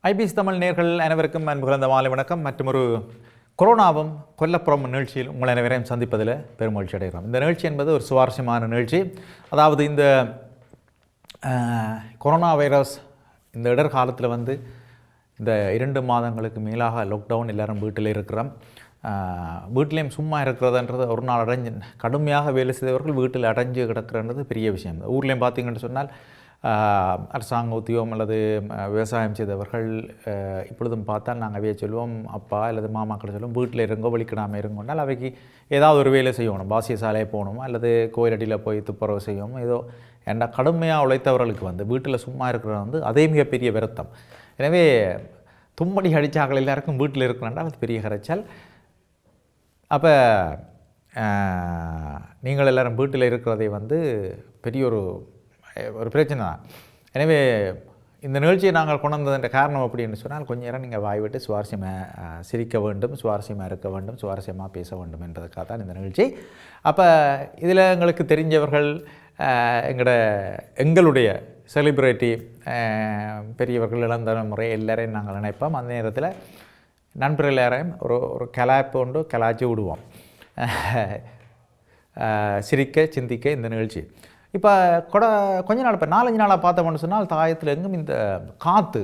IPS Tamil நேர்கள் அனைவருக்கும் அன்பு கலந்த மாலை வணக்கம். மற்றொரு கொரோனாவும் கொல்லப்புறம் நிகழ்ச்சியில் உங்கள் அனைவரையும் சந்திப்பதில் பெருமகிழ்ச்சி அடைகிறோம். இந்த நிகழ்ச்சி என்பது ஒரு சுவாரஸ்யமான நிகழ்ச்சி. அதாவது இந்த கொரோனா வைரஸ் இந்த இடர்காலத்தில் இந்த 2 மாதங்களுக்கு மேலாக லாக்டவுன், எல்லோரும் வீட்டில் இருக்கிறோம். வீட்டிலையும் சும்மா இருக்கிறதுன்றது ஒரு நாள் கடுமையாக வேலை செய்தவர்கள் வீட்டில் அடைஞ்சு கிடக்கிறன்றது பெரிய விஷயம். ஊர்லேயும் பார்த்திங்கன்னு சொன்னால் அரசாங்க உத்தியோகம் அல்லது விவசாயம் செய்தவர்கள் இப்பொழுதும் பார்த்தால் நாங்கள் அவையை சொல்லுவோம், அப்பா அல்லது மாமாக்களை சொல்லுவோம், வீட்டில் இருங்கோ வலிக்கிடாமல் இருங்கோனால் அவைக்கு ஏதாவது ஒரு வேலை செய்யணும். பாசிய சாலையை போகணும் அல்லது கோயிலடியில் போய் துப்புரவு செய்யணும். ஏதோ ஏண்டா கடுமையாக உழைத்தவர்களுக்கு வீட்டில் சும்மா இருக்கிறது அதே மிகப்பெரிய வருத்தம். எனவே தும்மடி அடித்தாக்கள் எல்லாருக்கும் வீட்டில் இருக்கணுன்றால் அது பெரிய கரைச்சல். அப்போ நீங்கள் எல்லோரும் வீட்டில் இருக்கிறதை பெரிய ஒரு பிரச்சனை தான். எனவே இந்த நிகழ்ச்சியை நாங்கள் கொண்டு வந்ததுன்ற காரணம் அப்படின்னு சொன்னால், கொஞ்ச நேரம் நீங்கள் வாய்விட்டு சுவாரஸ்யமாக சிரிக்க வேண்டும், சுவாரஸ்யமாக இருக்க வேண்டும், சுவாரஸ்யமாக பேச வேண்டும் என்றதுக்காக தான் இந்த நிகழ்ச்சி. அப்போ இதில் எங்களுக்கு தெரிஞ்சவர்கள், எங்களுடைய செலிப்ரிட்டி, பெரியவர்கள், இளந்தலைமுறை எல்லாரையும் நாங்கள் நினைப்போம். அந்த நேரத்தில் நண்பர்கள் எல்லாரையும் ஒரு கலாய்ப்பு கொண்டு கலாய்ச்சி விடுவோம். சிரிக்க சிந்திக்க இந்த நிகழ்ச்சி. இப்போ கொஞ்ச நாள், இப்போ 4-5 நாளாக பார்த்தோம்னு சொன்னால், தாயத்தில் எங்கும் இந்த காற்று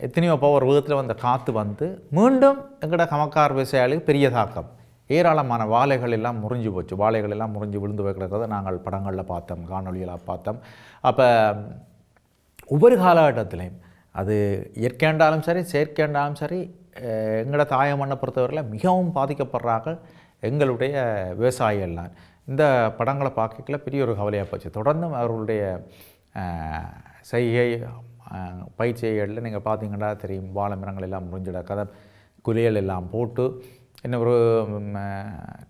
எத்தனையோ பவர் வேகத்தில் காற்று மீண்டும் எங்களோட கமக்கார் விவசாயிகளுக்கு பெரிய தாக்கம். ஏராளமான வாழைகள் எல்லாம் முறிஞ்சு போச்சு. வாழைகள் எல்லாம் முறிஞ்சு விழுந்து வைக்கிறத நாங்கள் படங்களில் பார்த்தோம், காணொலியில் பார்த்தோம். அப்போ ஒவ்வொரு காலகட்டத்திலையும் அது இயற்கையாண்டாலும் சரி செயற்கையாண்டாலும் சரி, எங்களோட தாய மண்ணை பொறுத்தவரையில் மிகவும் பாதிக்கப்படுறார்கள் எங்களுடைய விவசாயிகள்லாம். இந்த படங்களை பார்க்கல பெரிய ஒரு கவலையாக போச்சு. தொடர்ந்து அவர்களுடைய செய்கை பயிற்சிகளில் நீங்கள் பார்த்தீங்கன்னா தெரியும், வாழை மரங்கள் எல்லாம் முறிஞ்சிட கதை, குலைகள் எல்லாம் போட்டு இன்னும் ஒரு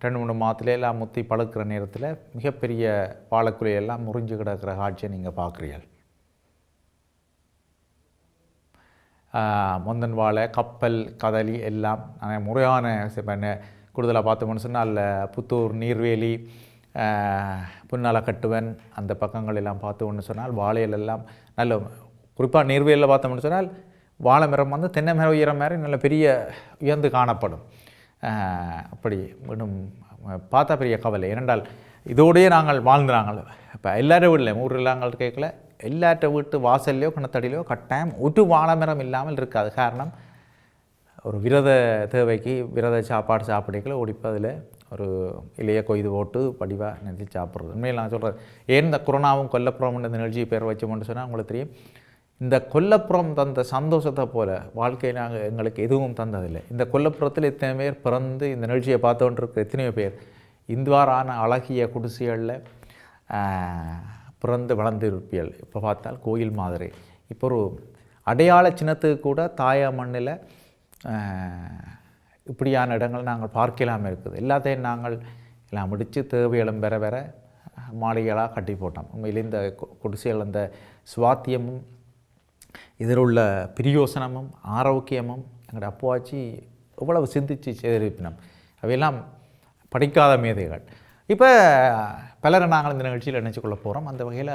2-3 மாதத்துல எல்லாம் முத்தி பழுக்கிற நேரத்தில் மிகப்பெரிய வாழைக்குலையெல்லாம் முறிஞ்சு கிடக்கிற காட்சியை நீங்கள் பார்க்குறீர்கள். முந்தன் வாழை, கப்பல், கதலி எல்லாம் முறையான கூடுதலாக பார்த்தோம்னு சொன்னால் புத்தூர், நீர்வேலி, புன்னாலக்கட்டுவன் அந்த பக்கங்கள் எல்லாம் பார்த்தோம்னு சொன்னால் வாழைகள் எல்லாம் நல்ல, குறிப்பாக நீர்வேலியில் பார்த்தோம்னு சொன்னால் வாழை மரம் தென்னை மரம் உயர மாதிரி நல்ல பெரிய உயர்ந்து காணப்படும். அப்படி இன்னும் பார்த்தா பெரிய கவலை. ஏனென்றால் இதோடையே நாங்கள் வாழ்ந்துறாங்க. இப்போ எல்லாரும் வீட்டில் ஊரில் நாங்கள் கேட்கல, எல்லாற்ற வீட்டு வாசல்லையோ கிணத்தடியிலையோ கட்டாயம் ஒரு வாழை மரம் இல்லாமல் இருக்காது. காரணம், ஒரு விரத தேவைக்கு விரத சாப்பாடு சாப்பிடல ஓடிப்பதில் ஒரு இலையை கொய்து போட்டு படிவாக நிறுத்தி சாப்பிட்றது. உண்மையில் நான் சொல்கிறேன், ஏன் இந்த கொரோனாவும் கொல்லப்புறம் இந்த நிகழ்ச்சியை பேர் வச்சோம்னு சொன்னால் உங்களுக்கு தெரியும், இந்த கொல்லப்புறம் தந்த சந்தோஷத்தை போல் வாழ்க்கையில் நாங்கள் எங்களுக்கு எதுவும் தந்ததில்லை. இந்த கொல்லப்புறத்தில் இத்தனை பேர் பிறந்து இந்த நிகழ்ச்சியை பார்த்துக்கொண்டிருக்கிற எத்தனையோ பேர் இந்துவாரான அழகிய குடிசைகளில் பிறந்து வளர்ந்து இருப்பியல். இப்போ பார்த்தால் கோயில் மாதிரி. இப்போ ஒரு அடையாள சின்னத்துக்கு கூட தாய மண்ணில் இப்படியான இடங்கள் நாங்கள் பார்க்கலாமல் இருக்குது. எல்லாத்தையும் நாங்கள் எல்லாம் முடித்து தேவைகளும் பெற மாளிகைகளாக கட்டி போட்டோம். உண்மையில் இந்த குடிசைகள் அந்த சுவாத்தியமும் இதில் உள்ள பிரியோசனமும் ஆரோக்கியமும் எங்களோட அப்பாச்சி எவ்வளவு சிந்தித்து செய்திருப்பினோம். அவையெல்லாம் படிக்காத மேதைகள். இப்போ பலரை நாங்கள் இந்த நிகழ்ச்சியில் நினைச்சு கொள்ள போகிறோம். அந்த வகையில்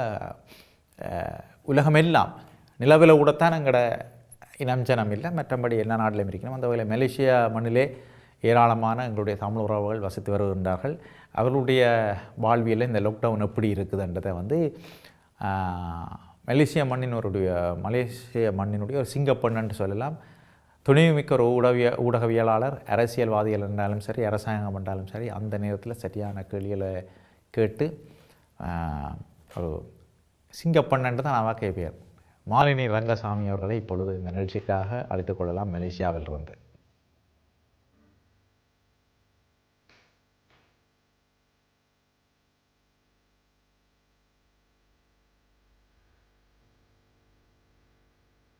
உலகமெல்லாம் நிலவில் கூடத்தான் எங்களோட இனம் ஜனம் இல்லை, மற்றபடி எல்லா நாட்டிலையும் இருக்கணும். அந்த வகையில் மலேசியா மண்ணிலே ஏராளமான எங்களுடைய தமிழ் உறவுகள் வசித்து வருகின்றார்கள். அவர்களுடைய வாழ்வியலில் இந்த லாக்டவுன் எப்படி இருக்குதுன்றதை மலேசிய மண்ணினுடைய ஒரு சிங்கப்பெண் என்று சொல்லலாம். துணிவுமிக்க ஒரு ஊடகவியலாளர், அரசியல்வாதிகள் என்றாலும் சரி, அரசாங்கம் என்றாலும் சரி, அந்த நேரத்தில் சரியான கேள்விகளை கேட்டு ஒரு சிங்கப்பெண் என்று தான் நான் கேட்பேன். மாலினி ரங்கசாமி அவர்களை இப்பொழுது இந்த நிகழ்ச்சிக்காக அழைத்துக் கொள்ளலாம். மலேசியாவில் இருந்து.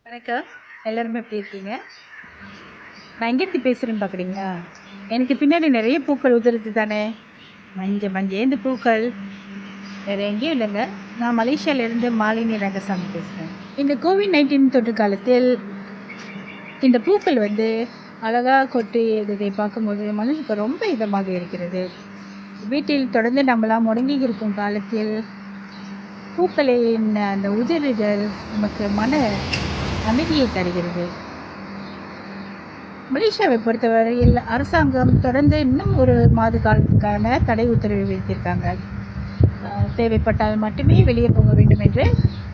வணக்கம், எல்லாருமே எப்படி இருக்கீங்க? நான் எங்கேருந்து பேசுகிறேன்னு பார்க்குறீங்களா? எனக்கு பின்னாடி நிறைய பூக்கள் உதிருது தானே, மஞ்சேந்து பூக்கள். வேறு எங்கேயும் இல்லைங்க, நான் மலேசியாவிலேருந்து மாலினி ரங்கசாமி பேசுகிறேன். இந்த கோவிட்-19 தொற்று காலத்தில் இந்த பூக்கள் அழகாக கொட்டியதை பார்க்கும்போது மனதுக்கு ரொம்ப இதமாக இருக்கிறது. வீட்டில் தொடர்ந்து நம்மளாம் முடங்கி இருக்கும் காலத்தில் பூக்களின் அந்த உதிரிகள் நமக்கு மன அமைதியை தருகிறது. மலேசியாவை பொறுத்தவரையில் அரசாங்கம் தொடர்ந்து இன்னும் ஒரு மாத காலத்துக்கான தடை உத்தரவு விதித்திருக்காங்க. தேவைப்பட்டால் மட்டுமே வெளியே போக வேண்டும் என்ற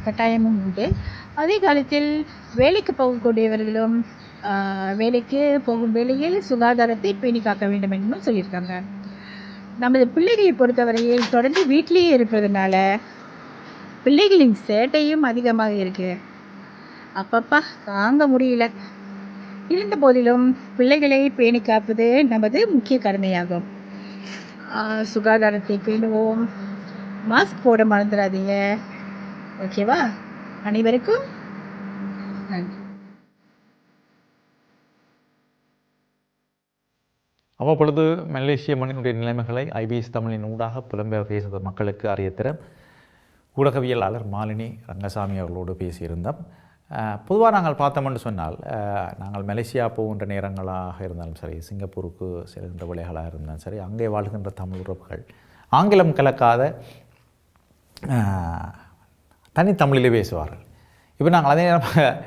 கட்டாயமும் உண்டு. அதே காலத்தில் வேலைக்கு போகக்கூடியவர்களும் வேலைக்கு போகும் வேளையில் சுகாதாரத்தை பேணி காக்க வேண்டும் என்றும் சொல்லியிருக்காங்க. நமது பிள்ளைகளை பொறுத்தவரையில் தொடர்ந்து வீட்டிலேயே இருப்பதனால பிள்ளைகளின் சேட்டையும் அதிகமாக இருக்கு. அப்பப்பா தாங்க முடியல. இருந்த போதிலும் பிள்ளைகளை பேணி காப்பது நமது முக்கிய கடமையாகும். சுகாதாரத்தை பேணுவோம். மாஸ்க் போட மறந்துடாதீங்க. ஓகேவா? அனைவருக்கும் நன்றி. அவ்வப்பொழுது மலேசிய மண்ணினுடைய நிலைமைகளை ஐபிஎஸ் தமிழின் ஊடாக புலம்பெயர் தேச மக்களுக்கு அறியத்திற ஊடகவியலாளர் மாலினி ரங்கசாமி அவர்களோடு பேசியிருந்தோம். பொதுவாக நாங்கள் பார்த்தோம்னு சொன்னால், நாங்கள் மலேசியா போகின்ற நேரங்களாக இருந்தாலும் சரி, சிங்கப்பூருக்கு செல்கின்ற விலைகளாக இருந்தாலும் சரி, அங்கே வாழ்கின்ற தமிழ் உறவுகள் ஆங்கிலம் கலக்காத தனித்தமிழிலே பேசுவார்கள். இப்போ நாங்கள் அதே நேரம்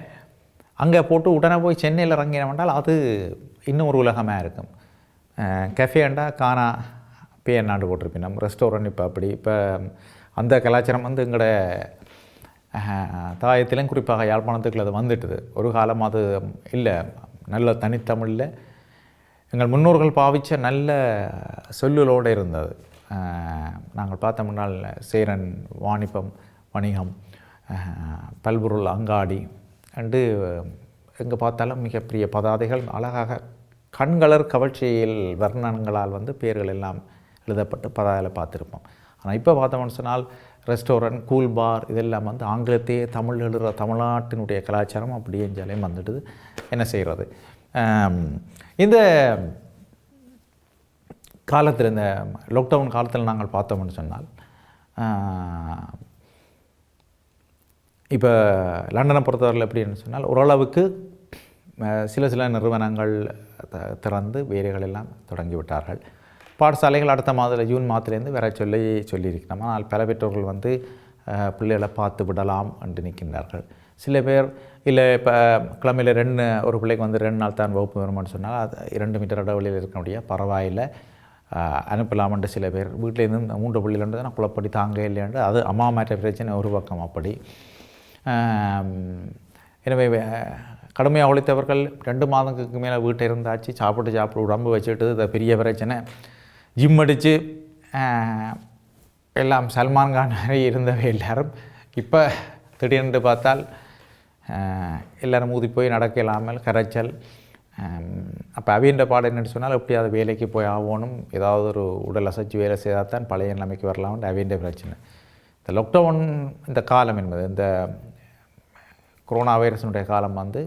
அங்கே போட்டு உடனே போய் சென்னையில் இறங்கினோம்னால் அது இன்னும் ஒரு உலகமாக இருக்கும். கஃபேண்டா காணா பேன்னாண்டு போட்டிருப்பினோம், ரெஸ்டாரண்ட் இப்போ அப்படி. இப்போ அந்த கலாச்சாரம் வந்து எங்களோட தாயத்திலும் குறிப்பாக யாழ்ப்பாணத்துக்குள்ள அது வந்துட்டுது. ஒரு காலம் அது இல்லை. நல்ல தனித்தமிழில் எங்கள் முன்னோர்கள் பாவித்த நல்ல சொல்லுகளோடு இருந்தது. நாங்கள் பார்த்த முன்னால் சேரன், வாணிபம், வணிகம், பல்பொருள் அங்காடி அண்டு எங்கே பார்த்தாலும் மிகப்பெரிய பதாதைகள் அழகாக கண்களர் கவர்ச்சியில் வர்ணனங்களால் வந்து பேர்கள் எல்லாம் எழுதப்பட்டு பதாதையில் பார்த்துருப்போம். ஆனால் இப்போ பார்த்தோம்னு சொன்னால் ரெஸ்டாரண்ட், கூல் பார் இதெல்லாம் வந்து ஆங்கிலத்தையே தமிழ் எழுதுகிற தமிழ்நாட்டினுடைய கலாச்சாரம் அப்படியே எஞ்சாலையும் வந்துடுது. என்ன செய்கிறது? இந்த காலத்தில், இந்த லாக்டவுன் காலத்தில் நாங்கள் பார்த்தோம்னு சொன்னால், இப்போ லண்டனை பொறுத்தவரையில் எப்படின்னு சொன்னால், ஓரளவுக்கு சில நிறுவனங்கள் திறந்து வேலைகள் எல்லாம் தொடங்கிவிட்டார்கள். பாடசாலைகள் அடுத்த மாதத்தில் ஜூன் மாதத்துலேருந்து வேற சொல்லியிருக்கணும். ஆனால் பல பெற்றோர்கள் வந்து பிள்ளைகளை பார்த்து விடலாம் என்று நிற்கின்றார்கள். சில பேர் இல்லை, இப்போ கிழமையில் ஒரு பிள்ளைக்கு வந்து 2 நாள் தான் வகுப்பு வருமானு சொன்னால் அது 2 மீட்டர் இடைவெளியில் இருக்க முடியாது, பரவாயில்லை அனுப்பலாமன்ட்டு சில பேர் வீட்டிலேருந்து 3 பிள்ளைகள் நான் குழப்படி தாங்க இல்லையாண்டு அது அம்மா மாற்ற பிரச்சனை ஒரு பக்கம். அப்படி எனவே கடுமையாக உழைத்தவர்கள் 2 மாதங்களுக்கு மேலே வீட்டை இருந்தாச்சு, சாப்பிட்டு உடம்பு வச்சுட்டு இதை பெரிய பிரச்சனை. ஜிம் அடித்து எல்லாம் சல்மான் கான் இருந்தவை எல்லாரும் இப்போ திடீர்னு பார்த்தால் எல்லோரும் ஊதி போய் நடக்க இல்லாமல் கரைச்சல். அப்போ அவியன்ற பாடம் என்னென்னு சொன்னால், எப்படியாவது வேலைக்கு போய் ஆகணும், ஏதாவது ஒரு உடல் அசைச்சு வேலை செய்தால் தான் பழைய நிலைமைக்கு வரலாம்னு அவியன்ற பிரச்சனை. இந்த லாக்டவுன் இந்த காலம் என்பது, இந்த கொரோனா வைரஸினுடைய காலம் வந்து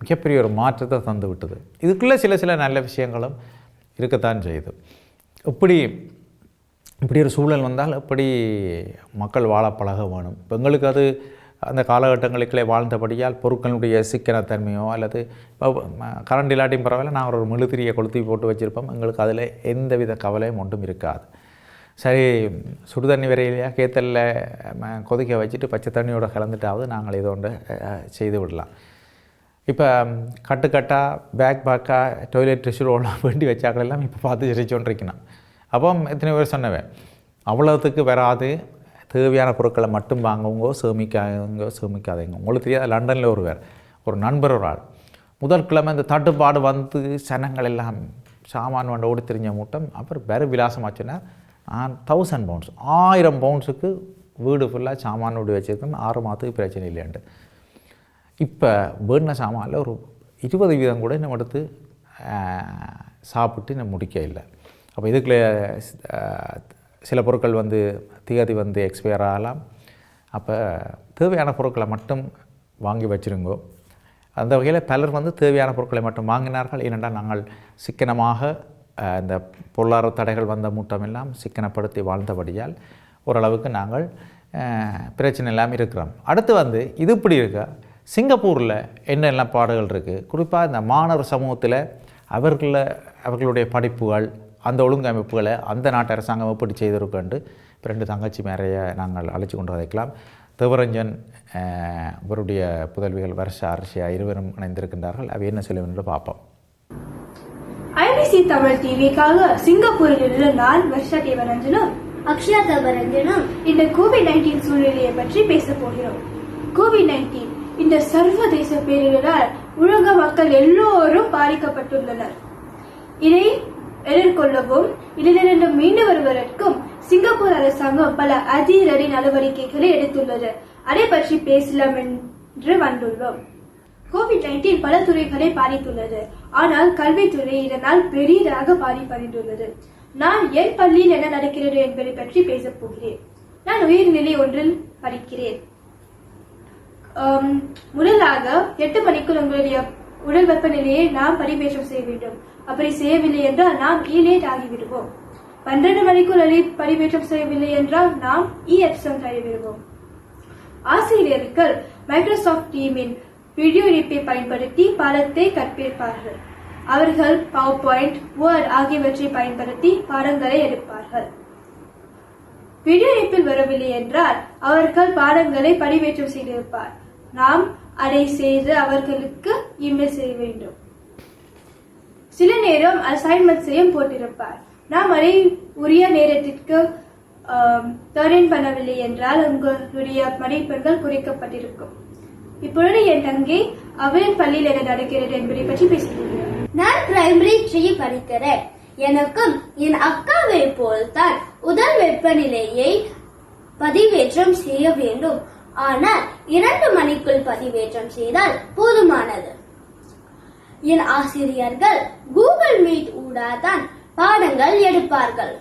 மிகப்பெரிய ஒரு மாற்றத்தை தந்து விட்டது. இதுக்குள்ளே சில நல்ல விஷயங்களும் இருக்கத்தான் செய்யுது. இப்படி ஒரு சூழல் வந்தால் எப்படி மக்கள் வாழ பழக வேணும். இப்போ எங்களுக்கு அது அந்த காலகட்டங்களுக்குள்ளே வாழ்ந்தபடியால் பொருட்களுடைய சிக்கனத்தன்மையோ அல்லது இப்போ கரண்ட் இல்லாட்டியும் பரவாயில்ல, நான் ஒரு மெழுதிரியை கொளுத்தி போட்டு வச்சுருப்போம், எங்களுக்கு அதில் எந்தவித கவலையும் ஒன்றும் இருக்காது. சரி, சுடுதண்ணி வரையிலையா கேத்தலில் கொதிக்க வச்சுட்டு பச்சை தண்ணியோடு கலந்துட்டாவது நாங்கள் இதை ஒன்று செய்து விடலாம். இப்போ கட்டுக்கட்டாக பேக்காக டாய்லெட் டிஷ்யூலாம் வேண்டி வச்சாக்கள் எல்லாம் இப்போ பார்த்து சிரிச்சோன்றிருக்கணும். அப்போ எத்தனை பேர் சொன்னவன் அவ்வளோத்துக்கு வராது, தேவையான பொருட்களை மட்டும் வாங்குவங்கோ சேமிக்காதீங்க. உங்களுக்கு தெரியாது, லண்டனில் ஒரு நண்பர் ஒரு ஆள் முதல் கிழமை இந்த தட்டுப்பாடு வந்து சனங்கள் எல்லாம் சாமான் வண்ட ஓடி தெரிஞ்ச மூட்டம். அப்புறம் வேறு விலாசமாச்சுன்னா 1000 பவுண்ட்ஸ் 1000 பவுண்ட்ஸுக்கு வீடு ஃபுல்லாக சாமான் ஓடி வச்சுருக்கேன், 6 மாதத்துக்கு பிரச்சனை இல்லையாண்டு. இப்போ வேணுன சாமானில் ஒரு 20% கூட நம்ம எடுத்து சாப்பிட்டு நம்ம முடிக்க இல்லை. அப்போ இதுக்குள்ளே சில பொருட்கள் வந்து திகதி வந்து எக்ஸ்பயர் ஆகலாம். அப்போ தேவையான பொருட்களை மட்டும் வாங்கி வச்சுருங்கோ. அந்த வகையில் பலர் வந்து தேவையான பொருட்களை மட்டும் வாங்கினார்கள். ஏனென்றால் நாங்கள் சிக்கனமாக இந்த பொருளாதார தடைகள் வந்த மூட்டமெல்லாம் சிக்கனப்படுத்தி வாழ்ந்தபடியால் ஓரளவுக்கு நாங்கள் பிரச்சனை இல்லாமல் இருக்கிறோம். அடுத்து வந்து இது இப்படி இருக்க சிங்கப்பூரில் என்னெல்லாம் பாடுகள் இருக்குது. குறிப்பாக இந்த மாணவர் சமூகத்தில் அவர்களுடைய படிப்புகள், அந்த ஒழுங்கமைப்புகளை அந்த நாட்டு அரசாங்கம் எப்படி செய்திருக்கண்டு 2 தங்கச்சி மேரையை நாங்கள் அழைச்சி கொண்டு வைக்கலாம். தேவரஞ்சன் அவருடைய புதல்விகள் வருஷா அரிசியா இருவரும் இணைந்திருக்கின்றார்கள். அவை என்ன சொல்லும் என்று பார்ப்போம். ஐபிசி தமிழ் டிவிக்காக சிங்கப்பூரிலிருந்து நான் வர்ஷா தேவரஞ்சனும் அக்ஷயா தேவரஞ்சனும் இந்த கோவிட்-19 சூழ்நிலையை பற்றி பேச போகிறோம். கோவிட்-19 இந்த சர்வதேச பேரிடரால் உலக மக்கள் எல்லோரும் பாதிக்கப்பட்டுள்ளனர். இதை எதிர்கொள்ளவும் இதிலிருந்து மீண்டு வருவதற்கும் சிங்கப்பூர் அரசாங்கம் பல அதிரடி நடவடிக்கைகளை எடுத்துள்ளது. அதை பற்றி பேசலாம் என்று வந்துள்ளோம். கோவிட்-19 பல துறைகளை பாதித்துள்ளது. ஆனால் கல்வித்துறை இதனால் பெரிதாக பாதிப்படைந்துள்ளது. நான் என் பள்ளியில் என்ன நடக்கிறது என்பதை பற்றி பேசப் போகிறேன். நான் உயர்நிலை ஒன்றில் படிக்கிறேன். முதலாக 8 மணிக்குள் உங்களுடைய உடல் வெப்பநிலையை நாம் பதிவேற்றம் செய்ய வேண்டும். அப்படி செய்யவில்லை என்றால் நாம் லேட் ஆகிவிடுவோம். 12 மணிக்குள் அதை பதிவேற்றம் செய்யவில்லை என்றால் நாம் எப்சம் தருவிடுவோம். ஆசிரியர்கள் மைக்ரோசாஃப்ட் டீமின் வீடியோ இணைப்பை பயன்படுத்தி பாடத்தை கற்பிப்பார்கள். அவர்கள் பவர் பாயிண்ட், வேர்ட் ஆகியவற்றை பயன்படுத்தி பாடங்களை எடுப்பார்கள். வீடியோ இணைப்பில் வரவில்லை என்றால் அவர்கள் பாடங்களை பதிவேற்றம் செய்திருப்பார். நாம் அதை செய்து அவர்களுக்கு இமெயில் செய்ய வேண்டும். சில நேரம் அசைன்மெண்ட்ஸையும் போட்டிருப்பார். நாம் அதை உரிய நேரத்திற்கு டர்ன் பண்ணவில்லை என்றால் உங்களுடைய மதிப்பெண்கள் குறைக்கப்பட்டிருக்கும். இப்பொழுது என் தங்கை அவளின் பள்ளியில் என்ன நடக்கிறது என்பதை பற்றி பேசுகிறேன். நான் பிரைமரி 3 படிக்கிறேன். எனக்கும் என் அக்காவை போல்தான் உடல் வெப்பநிலையை பதிவேற்றம் செய்ய வேண்டும். ஆனால் 2 மணிக்குள் பதிவேற்றம் செய்தால் போதுமானது. என் ஆசிரியர்கள் கூகுள் மீட் ஊடாதான் பாடங்கள் எடுப்பார்கள்.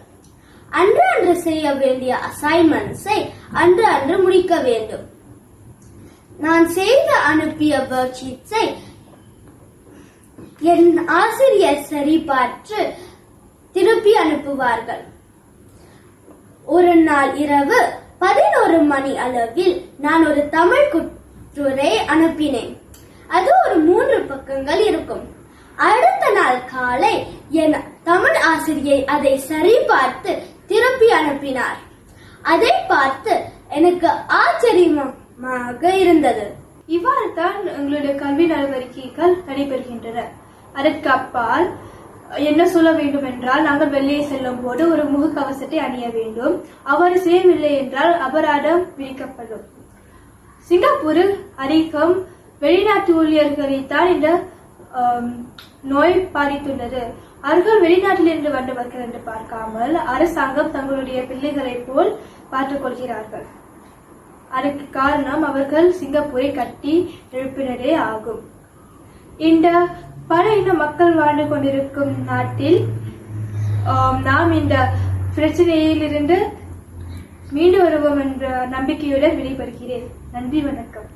அன்று செய்ய வேண்டிய அசைன்மெண்ட்ஸை அன்று முடிக்க வேண்டும். நான் செய்து அனுப்பிய ஒர்க் ஷீட்ஸை என் ஆசிரியர் சரிபார்த்து திருப்பி அனுப்புவார்கள். ஒரு நாள் இரவு 11 மணி அளவில் நான் ஒரு தமிழ் கட்டுரை அனுப்பினேன். அது ஒரு 3 பக்கங்கள் இருக்கும். அடுத்த நாள் காலை என் தமிழ் ஆசிரியை அதை சரிபார்த்து திருப்பி அனுப்பினார். அதை பார்த்து எனக்கு ஆச்சரியமாக இருந்தது. இவ்வாறு தான் எங்களுடைய கல்வி நடவடிக்கைகள் நடைபெறுகின்றன. அதற்கு அப்பால் என்ன சொல்ல வேண்டும் என்றால், நாங்கள் வெளியே செல்லும் போது ஒரு முகக்கவசத்தை அணிய வேண்டும். அவ்வாறு செய்யவில்லை என்றால் அபராதம் விதிக்கப்படும். சிங்கப்பூரில் அதிகம் வெளிநாட்டு ஊழியர்களைத்தான் இந்த நோய் பாதித்துள்ளது. அவர்கள் வெளிநாட்டிலிருந்து வந்தவர்கள் என்று பார்க்காமல் அரசாங்கம் தங்களுடைய பிள்ளைகளை போல் பார்த்துக் கொள்கிறார்கள். அதற்கு காரணம் அவர்கள் சிங்கப்பூரை கட்டி எழுப்பினதே ஆகும். இந்த பல இன மக்கள் வாழ்ந்து கொண்டிருக்கும் நாட்டில் நாம் இந்த பிரச்சனையிலிருந்து மீண்டு வருவோம் என்ற நம்பிக்கையுடன் விடைபெறுகிறேன். நன்றி, வணக்கம்.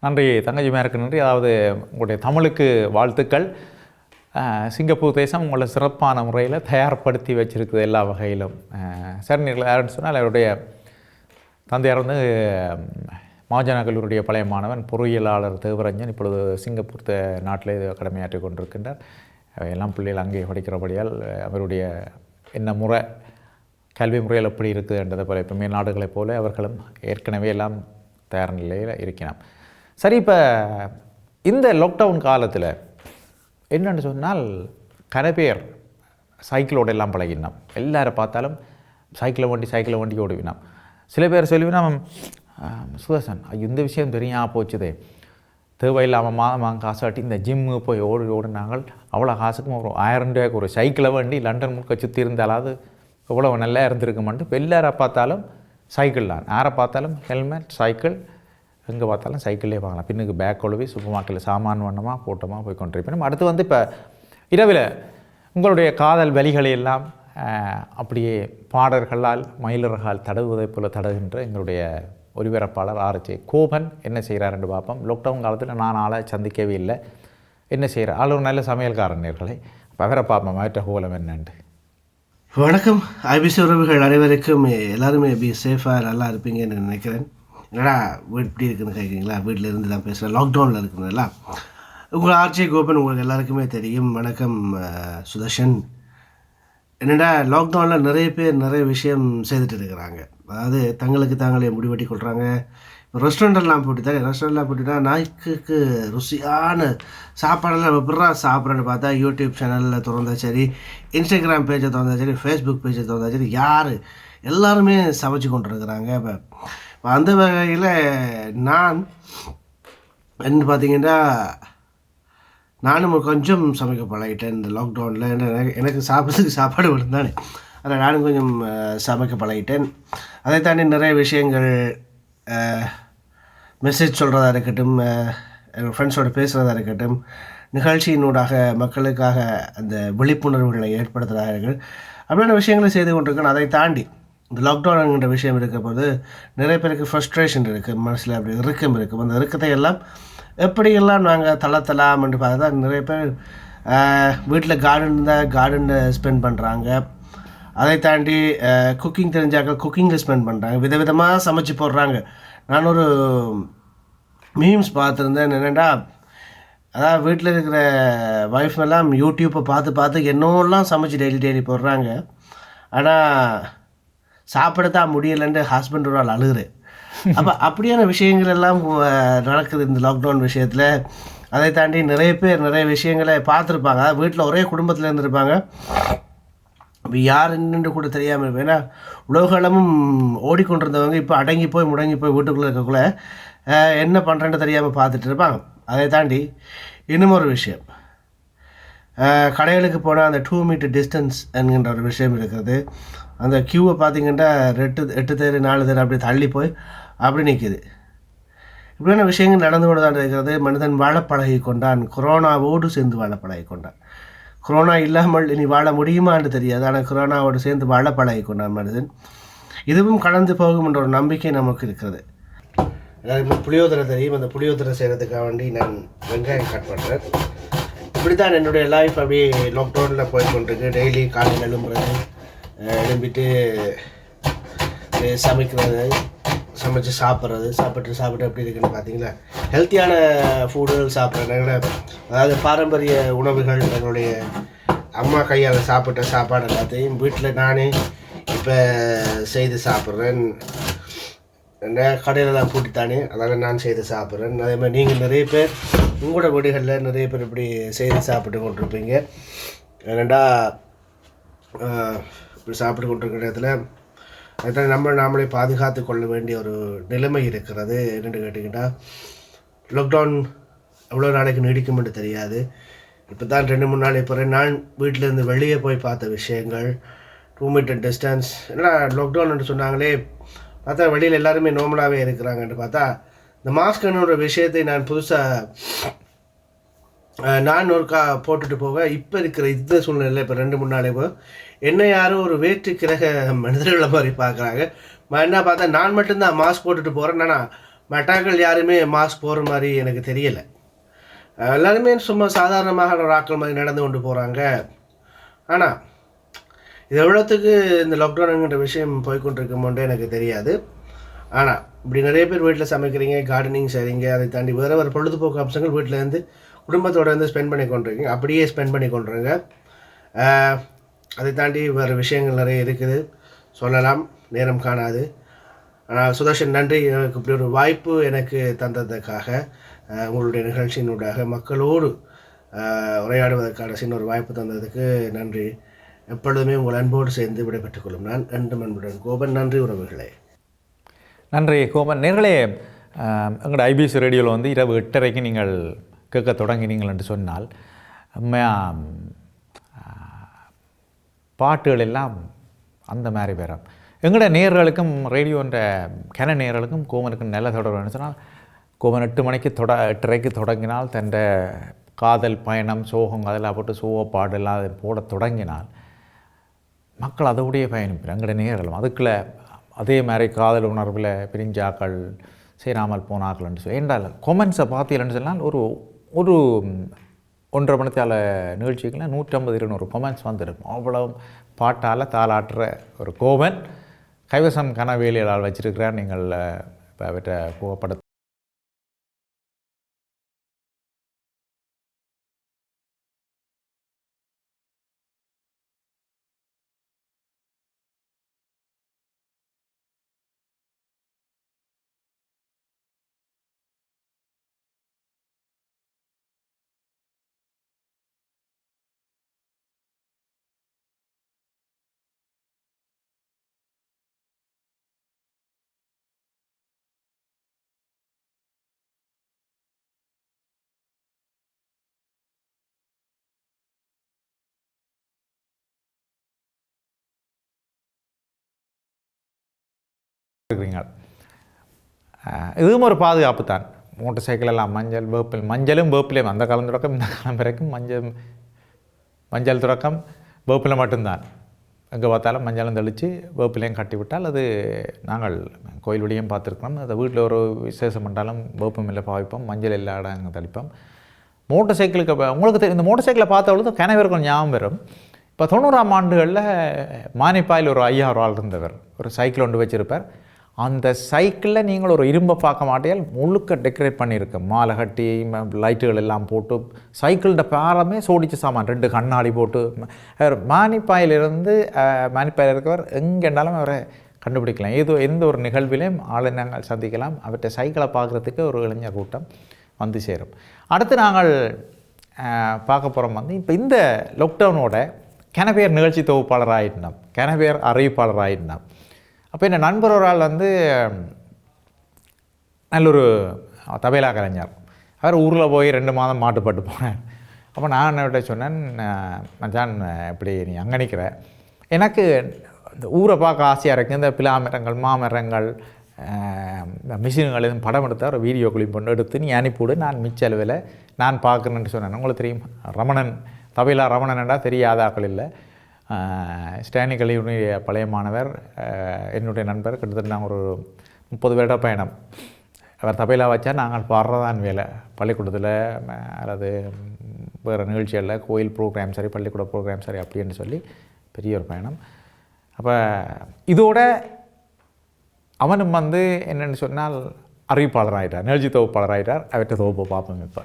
நன்றி தங்கச்சிமாருக்கு நன்றி. அதாவது உங்களுடைய தமிழுக்கு வாழ்த்துக்கள். சிங்கப்பூர் தேசம் உங்களை சிறப்பான முறையில் தயார்படுத்தி வச்சிருக்குது எல்லா வகையிலும். சரி, நீங்கள் யாருன்னு சொன்னால் அவருடைய தந்தையார் வந்து மகாஜன கல்லூரியுடைய பழைய மாணவன் பொறியியலாளர் தேவரஞ்சன் இப்பொழுது சிங்கப்பூர் நாட்டிலே கடமையாற்றி கொண்டிருக்கின்றார். எல்லாம் பிள்ளைகள் அங்கே படிக்கிறபடியால் அவருடைய என்ன முறை கல்வி முறையில் எப்படி இருக்குது என்றதை போல இப்போ மேல்நாடுகளைப் போல அவர்களும் ஏற்கனவே எல்லாம் தயார் நிலையில் இருக்கிறான். சரி, இப்போ இந்த லாக்டவுன் காலத்தில் என்னென்னு சொன்னால் கனப்பேர் சைக்கிளோடு எல்லாம் பழகினோம். எல்லாரை பார்த்தாலும் சைக்கிளை வண்டி ஓடுவினோம். சில பேர் சொல்லுவினோம், சுதர்சன் இந்த விஷயம் தெரியாமல் போச்சுதே, தேவையில்லாமல் மாதம் காசு காட்டி இந்த ஜிம்மு போய் ஓடினாங்கள், அவ்வளோ காசுக்கும் ஒரு 1000 ரூபாய்க்கு ஒரு சைக்கிளை வண்டி லண்டன் முழுக்க சுற்றி இருந்தாலாவது இவ்வளோ நல்லா இருந்திருக்குமான்ட்டு இப்போ எல்லாரை பார்த்தாலும் சைக்கிள் தான். யாரை பார்த்தாலும் ஹெல்மெட், சைக்கிள், எங்கே பார்த்தாலும் சைக்கிள்லேயே வாங்கலாம். பின்னுக்கு பேக் கொழுவி சூப்பர் மார்க்கெட்டில் சாமான் வண்ணமாக போட்டமாக போய் கொண்டிருப்பேன். அடுத்து வந்து இப்போ இரவில் உங்களுடைய காதல் வலிகளை எல்லாம் அப்படியே பாடல்களால் மயிலர்களால் தடவுவதைப் போல தடவுகின்ற எங்களுடைய ஒலிபரப்பாளர் ஆர்ஜே கோபன் என்ன செய்கிறார் என்று பார்ப்போம். லாக்டவுன் காலத்தில் நான் ஆளை சந்திக்கவே இல்லை. என்ன செய்கிறார்? ஆள் ஒரு நல்ல சமையல்காரன் நேர்களை. அப்போ அவரை பார்ப்போம், அவற்ற கோலம் என்னண்டு. வணக்கம் ஐபிசி உறவுகள் அனைவருக்கும். எல்லாருமே சேஃபாக நல்லா இருப்பீங்கன்னு நினைக்கிறேன். என்னடா வீடு இப்படி இருக்குன்னு கேட்குறீங்களா? வீட்டில் இருந்து தான் பேசுகிறேன். லாக்டவுனில் இருக்குதுங்களா? உங்கள் ஆர்ஜே கோபன் உங்களுக்கு எல்லாருக்குமே தெரியும். வணக்கம் சுதர்ஷன். என்னடா லாக்டவுனில் நிறைய பேர் நிறைய விஷயம் செய்துட்டு இருக்கிறாங்க. அதாவது தங்களுக்கு தாங்களே முடிவெட்டி கொள்கிறாங்க. இப்போ ரெஸ்டாரண்ட்லாம் போட்டுட்டாங்க. ரெஸ்டாரண்ட்லாம் போட்டுட்டா நாய்க்கு ருசியான சாப்பாடெல்லாம் எப்படா சாப்பிட்றேன்னு பார்த்தா யூடியூப் சேனலில் திறந்தா சரி, இன்ஸ்டாகிராம் பேஜை திறந்தா சரி, ஃபேஸ்புக் பேஜை திறந்தா சரி, யார் எல்லாருமே சமைச்சு கொண்டு இருக்கிறாங்க. இப்போ அந்த வகையில் நான் என்ன பார்த்தீங்கன்னா, நானும் கொஞ்சம் சமைக்க பழகிட்டேன் இந்த லாக்டவுனில். எனக்கு சாப்பிட்றதுக்கு சாப்பாடு வேணும் தானே, அதில் நானும் கொஞ்சம் சமைக்க பழகிட்டேன். அதை தாண்டி நிறைய விஷயங்கள் மெசேஜ் சொல்கிறதா இருக்கட்டும், எங்கள் ஃப்ரெண்ட்ஸோடு பேசுகிறதா இருக்கட்டும், நிகழ்ச்சியினூடாக மக்களுக்காக அந்த விழிப்புணர்வுகளை ஏற்படுத்துகிறதா இருக்கட்டும், அப்படியான விஷயங்களை செய்து கொண்டிருக்கேன். அதை தாண்டி இந்த லாக்டவுனுங்கிற விஷயம் இருக்க போது நிறைய பேருக்கு ஃப்ரஸ்ட்ரேஷன் இருக்குது, மனசில் அப்படி இறுக்கம் இருக்குது. அந்த இறுக்கத்தை எல்லாம் எப்படியெல்லாம் நாங்கள் தளர்த்தலாம் என்று பார்த்தா நிறைய பேர் வீட்டில் கார்டனில் ஸ்பெண்ட் பண்ணுறாங்க. அதை தாண்டி குக்கிங் தெரிஞ்சாக்க குக்கிங்கில் ஸ்பெண்ட் பண்ணுறாங்க, விதவிதமாக சமைச்சு போடுறாங்க. நான் ஒரு மீம்ஸ் பார்த்துருந்தேன். என்னென்னா, அதாவது வீட்டில் இருக்கிற ஒய்ஃப் எல்லாம் யூடியூப்பை பார்த்து என்னெல்லாம் சமைச்சு டெய்லி போடுறாங்க. ஆனால் சாப்பிடத்தான் முடியலைன்னு ஹஸ்பண்ட் ஒரு ஆள் அழுகுது. அப்போ அப்படியான விஷயங்கள் எல்லாம் நடக்குது இந்த லாக்டவுன் விஷயத்தில். அதை தாண்டி நிறைய பேர் நிறைய விஷயங்களை பார்த்துருப்பாங்க. வீட்டில் ஒரே குடும்பத்தில் இருந்திருப்பாங்க. இப்போ யார் என்னென்று கூட தெரியாமல் இருப்பேன். ஏன்னா உலகளமும் ஓடிக்கொண்டிருந்தவங்க இப்போ அடங்கி போய் முடங்கி போய் வீட்டுக்குள்ளே இருக்கக்குள்ளே என்ன பண்ணுறேன்னு தெரியாமல் பார்த்துட்டு இருப்பாங்க. அதை தாண்டி இன்னும் ஒரு விஷயம், கடைகளுக்கு போனால் அந்த 2 மீட்டர் டிஸ்டன்ஸ் என்கின்ற ஒரு விஷயம் இருக்கிறது. அந்த க்யூவை பார்த்திங்கன்னா 8 தேர் 4 தேர் அப்படி தள்ளி போய் அப்படி நிற்கிது. இப்படியான விஷயங்கள் நடந்து கொண்டு தான் இருக்கிறது. மனிதன் வாழ பழகி கொண்டான், கொரோனாவோடு சேர்ந்து வாழ பழகி கொண்டான். கொரோனா இல்லாமல் இனி வாழ முடியுமான்னு தெரியாது, ஆனால் கொரோனாவோடு சேர்ந்து வாழ பழகி கொண்டான் மனிதன். இதுவும் கடந்து போகும் என்ற ஒரு நம்பிக்கை நமக்கு இருக்கிறது. அதாவது புளியோதரை தெரியும், அந்த புளியோதரை செய்கிறதுக்காக வேண்டி நான் வெங்காயம் கட் பண்ணுறேன். இப்படி தான் என்னுடைய லைஃப் அப்படியே லாக்டவுனில் போய்கொண்டிருக்கு. டெய்லி காலையில் எழும்பிட்டு சமைக்கிறது, சமைச்சு சாப்பிட்டு எப்படி இருக்குன்னு பார்த்தீங்களா, ஹெல்த்தியான ஃபுட்டுகள் சாப்பிட்றேன். அதாவது பாரம்பரிய உணவுகள், என்னுடைய அம்மா கையால் சாப்பிட்ட சாப்பாடு எல்லாத்தையும் வீட்டில் நானே இப்போ செய்து சாப்பிட்றேன். கடையிலலாம் பூட்டித்தானே, அதனால் நான் செய்து சாப்பிட்றேன். அதே மாதிரி நீங்கள் நிறைய பேர் உங்களோட வீடுகளில் நிறைய பேர் இப்படி செய்து சாப்பிட்டு கொண்டிருப்பீங்க. ஏன்னா இப்படி சாப்பிட்டு கொண்டிருக்கிற இடத்துல அதுதான் நாமளே பாதுகாத்து கொள்ள வேண்டிய ஒரு நிலைமை இருக்கிறது. என்னென்னு கேட்டிங்கன்னா, லாக்டவுன் எவ்வளோ நாளைக்கு நீடிக்கும்னு தெரியாது. இப்போ தான் 2-3 நாள் இப்போ 2 நாள் வீட்டிலேருந்து வெளியே போய் பார்த்த விஷயங்கள், 2 மீட்டர் டிஸ்டன்ஸ் எல்லாம் லாக்டவுன் சொன்னாங்களே, பார்த்தா வெளியில் எல்லாருமே நார்மலாகவே இருக்கிறாங்கன்னு பார்த்தா இந்த மாஸ்க்குன்ற விஷயத்தை நான் புதுசாக நான் ஒருக்கா போட்டுட்டு போக இப்போ இருக்கிற இந்த சூழ்நிலை இப்போ 2-3 நாளே போய் என்ன யாரும் ஒரு வேற்று கிரக மனிதர்களை மாதிரி பார்க்குறாங்க. என்ன பார்த்தா நான் மட்டும்தான் மாஸ்க் போட்டுட்டு போகிறேன். ஆனால் மட்டாக்கள் யாருமே மாஸ்க் போகிற மாதிரி எனக்கு தெரியலை. எல்லாருமே சும்மா சாதாரணமாக ஒரு ஆட்கள் மாதிரி நடந்து கொண்டு போகிறாங்க. ஆனால் இது எவ்வளோத்துக்கு இந்த லாக்டவுனுங்கிற விஷயம் போய்கொண்டிருக்குமோன்றே எனக்கு தெரியாது. ஆனால் இப்படி நிறைய பேர் வீட்டில் சமைக்கிறீங்க, கார்டனிங் செய்கிறீங்க, அதை தாண்டி வேறு பொழுதுபோக்கு அம்சங்கள் வீட்டிலேருந்து குடும்பத்தோடு வந்து ஸ்பெண்ட் பண்ணி கொண்டிருக்கீங்க, அப்படியே ஸ்பெண்ட் பண்ணி கொண்டுருங்க. அதை தாண்டி வேறு விஷயங்கள் நிறைய இருக்குது, சொல்லலாம், நேரம் காணாது. சுதர்ஷன், நன்றி எனக்கு இப்படி ஒரு வாய்ப்பு எனக்கு தந்ததுக்காக. உங்களுடைய நிகழ்ச்சியினூடாக மக்களோடு உரையாடுவதற்கான சின்ன ஒரு வாய்ப்பு தந்ததுக்கு நன்றி. எப்பொழுதுமே உங்கள் அன்போடு சேர்ந்து விடைபெற்றுக் கொள்ளும் நான் என்றும் அன்புடன் கோபன். நன்றி உறவுகளே. நன்றி கோபன். நேர்களே, எங்களோட ஐபிசி ரேடியோவில் வந்து இரவு 8:30க்கு நீங்கள் கேட்க தொடங்கினீங்கள் என்று சொன்னால் பாட்டுகள் எல்லாம் அந்த மாதிரி வரும். எங்களோட நேயர்களுக்கும் ரேடியோன்ற கன நேயர்களுக்கும் கோபனுக்கும் நல்ல தொடர்பு சொன்னால், கோபன் 8:30க்கு தொடங்கினால் தன் காதல் பயணம் சோகம் அதெல்லாம் போட்டு சோக பாடெல்லாம் அதை போட தொடங்கினால் மக்கள் அதோடைய பயணிப்பார். எங்களோட நேயர்களும் அதுக்குள்ளே அதே மாதிரி காதல் உணர்வில் பிரிஞ்சாக்கள் சேராமல் போனாக்கள் என்று சொல்லி என்றால் கொமெண்ட்ஸை பார்த்தீங்கன்னு சொன்னால் ஒரு 1.5 மணித்தால நிகழ்ச்சிக்கெல்லாம் 150-200 கொமெண்ட்ஸ் வந்துருக்கும். அவ்வளோ பாட்டால் தாளாட்டுற ஒரு கோபன் கைவசம் கனவேலியலால் வச்சிருக்கிறார். நீங்கள் இப்போ அவற்றை கோவப்பட இருக்கிறீங்க. இதுவும் ஒரு பாதுகாப்பு தான். மோட்டர் சைக்கிள் எல்லாம் மஞ்சளும் வேப்பிலையும் அந்த காலம் தொடக்கம் இந்த காலம் வரைக்கும் மஞ்சள் தொடக்கம் வேப்பிலை மட்டும்தான். எங்கே பார்த்தாலும் மஞ்சளும் தெளித்து வேப்பிலையும் கட்டி விட்டால் அது நாங்கள் கோயில் வழியும் பார்த்துருக்கோம். அதை வீட்டில் ஒரு விசேஷம் பண்ணாலும் வேப்பு மில்லை பாவிப்போம், மஞ்சள் எல்லா இடங்க தெளிப்போம். மோட்டர் சைக்கிளுக்கு உங்களுக்கு இந்த மோட்டர் சைக்கிளை பார்த்தவளுக்கு கனவேற்கும் ஞாபகம் வரும். இப்போ 90ஆம் ஆண்டுகளில் மானிப்பாயில் ஒரு ஐயா ஒரு ஆள் இருந்தவர், ஒரு சைக்கிள் ஒன்று வச்சுருப்பார். அந்த சைக்கிளில் நீங்கள் ஒரு இரும்பை பார்க்க மாட்டியால் முழுக்க டெக்கரேட் பண்ணியிருக்கு, மாலை கட்டி லைட்டுகள் எல்லாம் போட்டு சைக்கிள்ட பேரமே சோடிச்சு சாமான் 2 கண்ணாடி போட்டு. மானிப்பாயிலிருந்து மானிப்பாயில் இருக்கவர் எங்கேண்டாலும் அவரை கண்டுபிடிக்கலாம். எந்த ஒரு நிகழ்விலையும் ஆளை நாங்கள் சந்திக்கலாம். அவற்றை சைக்கிளை பார்க்குறதுக்கு ஒரு இளைஞர் கூட்டம் வந்து சேரும். அடுத்து நாங்கள் பார்க்க போகிறோம் இப்போ இந்த லாக்டவுனோட கனவேர் நிகழ்ச்சி தொகுப்பாளர் ஆகிட்டோம், கனவேர் அறிவிப்பாளர் ஆகிட்டோம். அப்போ என் நண்பர் ஒரு ஆள் நல்லொரு தபேலா கலைஞர். அவர் ஊரில் போய் 2 மாதம் மாட்டுப்பட்டு போனேன். அப்போ நான் என்னவிட்ட சொன்னேன், மச்சான் இப்படி நீ அங்கே நிற்கிற, எனக்கு இந்த ஊரை பார்க்க ஆசையாக இருக்குது. இந்த பிலா மரங்கள், மாமரங்கள், இந்த மிஷின்கள் எதுவும் படம் எடுத்தால் ஒரு வீடியோ கிளிப் பண்ணி எடுத்து நீ அனுப்பிவிடு, நான் மிச்ச அளவில் நான் பார்க்குறேன்னு சொன்னேன். உங்களுக்கு தெரியும் ரமணன், தபேலா ரமணன்டா தெரியாத ஆக்கள் இல்லை. ஸ்டானி கல்லூரியுடைய பழைய மாணவர், என்னுடைய நண்பர். கிட்டத்தட்ட நாங்கள் ஒரு 30 வருட பயணம். அவர் தபேலா வச்சா நாங்கள் பாடுறதான் வேலை. பள்ளிக்கூடத்தில் அல்லது வேறு நிகழ்ச்சிகளில், கோயில் ப்ரோக்ராம் சரி, பள்ளிக்கூட ப்ரோக்ராம் சரி அப்படின்னு சொல்லி பெரிய ஒரு பயணம். அப்போ இதோட அவனும் என்னென்னு சொன்னால் அறிவிப்பாளர் ஆகிட்டார், நிகழ்ச்சி தொகுப்பாளர் ஆகிட்டார். அவற்றை தொகுப்பை பார்ப்போம். இப்போ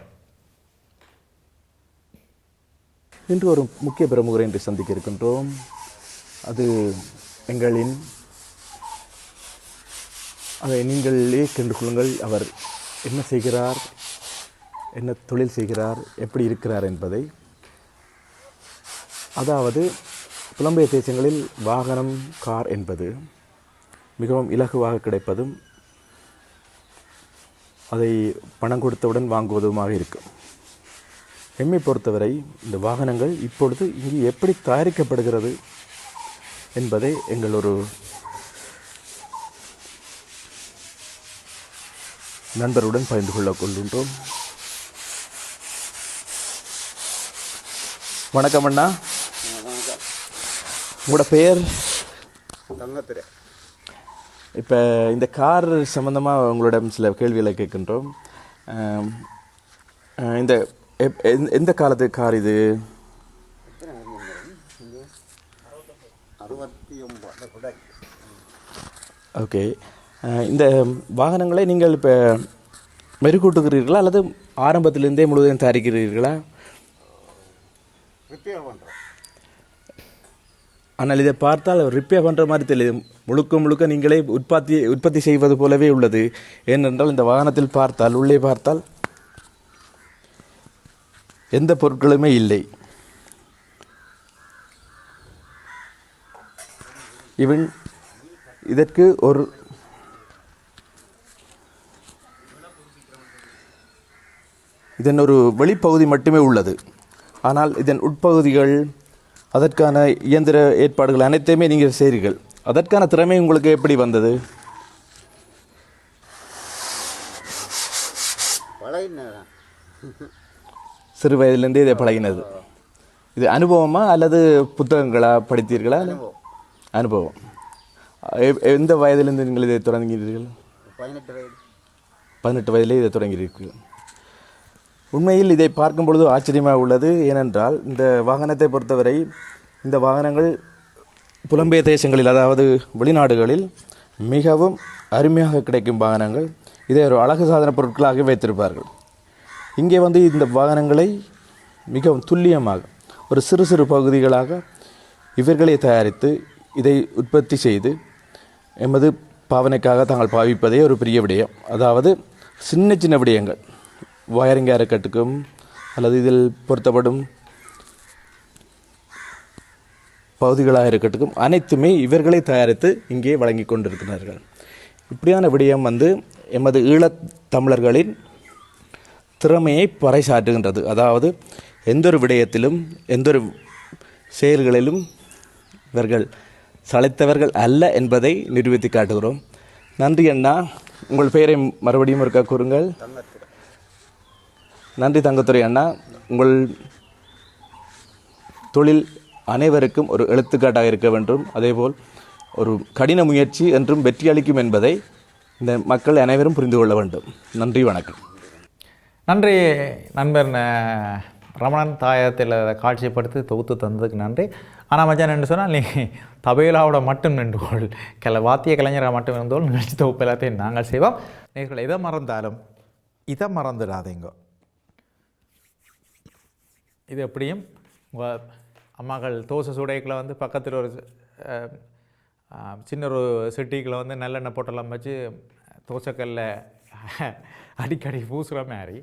இன்று ஒரு முக்கிய பிரமுகரை இன்று சந்திக்க இருக்கின்றோம். அது எங்களின், அதை நீங்களே கண்டு கொள்ளுங்கள். அவர் என்ன செய்கிறார், என்ன தொழில் செய்கிறார், எப்படி இருக்கிறார் என்பதை. அதாவது புலம்பெயர் தேசங்களில் வாகனம், கார் என்பது மிகவும் இலகுவாக கிடைப்பதும் அதை பணம் கொடுத்தவுடன் வாங்குவதுமாக இருக்கும். எம்மை பொறுத்தவரை இந்த வாகனங்கள் இப்பொழுது இங்கு எப்படி தயாரிக்கப்படுகிறது என்பதை எங்கள் ஒரு நண்பருடன் பகிர்ந்து கொள்கின்றோம். வணக்கம் அண்ணா. உங்களோட பெயர்? தங்கத்துறை. இப்போ இந்த கார் சம்மந்தமாக உங்களிடம் சில கேள்விகளை கேட்கின்றோம். இந்த எந்த காலத்து கார் இது? 69. ஓகே. இந்த வாகனங்களை நீங்கள் இப்போ மெருகூட்டுகிறீர்களா அல்லது ஆரம்பத்திலிருந்தே முழுவதும் தயாரிக்கிறீர்களா? ரிப்பேர் பண்ணுறோம். ஆனால் இதை பார்த்தால் ரிப்பேர் பண்ணுற மாதிரி தெரியுது. முழுக்க நீங்களே உற்பத்தி செய்வது போலவே உள்ளது. ஏனென்றால் இந்த வாகனத்தில் பார்த்தால், உள்ளே பார்த்தால் எந்த பொருட்களுமே இல்லை. இவன் இதற்கு ஒரு இதன் ஒரு வெளிப்பகுதி மட்டுமே உள்ளது. ஆனால் இதன் உட்பகுதிகள், அதற்கான இயந்திர ஏற்பாடுகள் அனைத்தையுமே நீங்கள் செய்கிறீர்கள். அதற்கான திறமை உங்களுக்கு எப்படி வந்தது? சிறு வயதிலிருந்தே இதை பழகினது. இது அனுபவமா அல்லது புத்தகங்களா படித்தீர்களா? அனுபவம். எந்த வயதிலிருந்து நீங்கள் இதை தொடங்குகிறீர்கள்? 18 வயதிலே இதை தொடங்கியிருக்கிறீர்கள். உண்மையில் இதை பார்க்கும் பொழுது ஆச்சரியமாக உள்ளது. ஏனென்றால் இந்த வாகனத்தை பொறுத்தவரை இந்த வாகனங்கள் புலம்பெயர் தேசங்களில், அதாவது வெளிநாடுகளில் மிகவும் அருமையாக கிடைக்கும் வாகனங்கள். இதை ஒரு அழகு சாதன பொருட்களாக வைத்திருப்பார்கள். இங்கே இந்த வாகனங்களை மிகவும் துல்லியமாக ஒரு சிறு பகுதிகளாக இவர்களே தயாரித்து இதை உற்பத்தி செய்து எமது பாவனைக்காக தாங்கள் பாவிப்பதே ஒரு பெரிய விடயம். அதாவது சின்ன விடயங்கள், வயரிங்காக இருக்கட்டும் அல்லது இதில் பொருத்தப்படும் பகுதிகளாக இருக்கட்டும், அனைத்துமே இவர்களே தயாரித்து இங்கே வழங்கி கொண்டிருக்கிறார்கள். இப்படியான விடயம் எமது ஈழத் தமிழர்களின் திறமையை பறைசாற்றுகின்றது. அதாவது எந்தொரு விடயத்திலும் எந்தொரு செயல்களிலும் இவர்கள் சளைத்தவர்கள் அல்ல என்பதை நிரூபித்து காட்டுகிறோம். நன்றி அண்ணா. உங்கள் பெயரை மறுபடியும் இருக்கா கூறுங்கள். தங்கத்துறை. நன்றி தங்கத்துறை அண்ணா. உங்கள் தொழில் அனைவருக்கும் ஒரு எடுத்துக்காட்டாக இருக்க வேண்டும். அதேபோல் ஒரு கடின முயற்சி என்றும் வெற்றி அளிக்கும் என்பதை இந்த மக்கள் அனைவரும் புரிந்து கொள்ள வேண்டும். நன்றி, வணக்கம். நன்றி நண்பர் ரமணன் தாயத்தில் காட்சிப்படுத்தி தொகுத்து தந்ததுக்கு நன்றி. ஆனால் மச்சான் என்று சொன்னால் நீ தபேலாவோட மட்டும் நின்றுகொள், வாத்திய கலைஞராக மட்டும் இருந்தோல் நிகழ்ச்சி தொகுப்பு எல்லாத்தையும் நாங்கள் செய்வோம். நீங்கள் எதை மறந்தாலும் இதை மறந்துடாதீங்க. இது எப்படியும் உங்கள் அம்மாக்கள் தோசை சுடைக்கில் வந்து பக்கத்தில் ஒரு சின்ன ஒரு சிட்டிக்கில் வந்து நல்லெண்ணெய் போட்டெல்லாம் வச்சு தோசைக்கல்ல அடிக்கடி பூசுகிற மாதிரி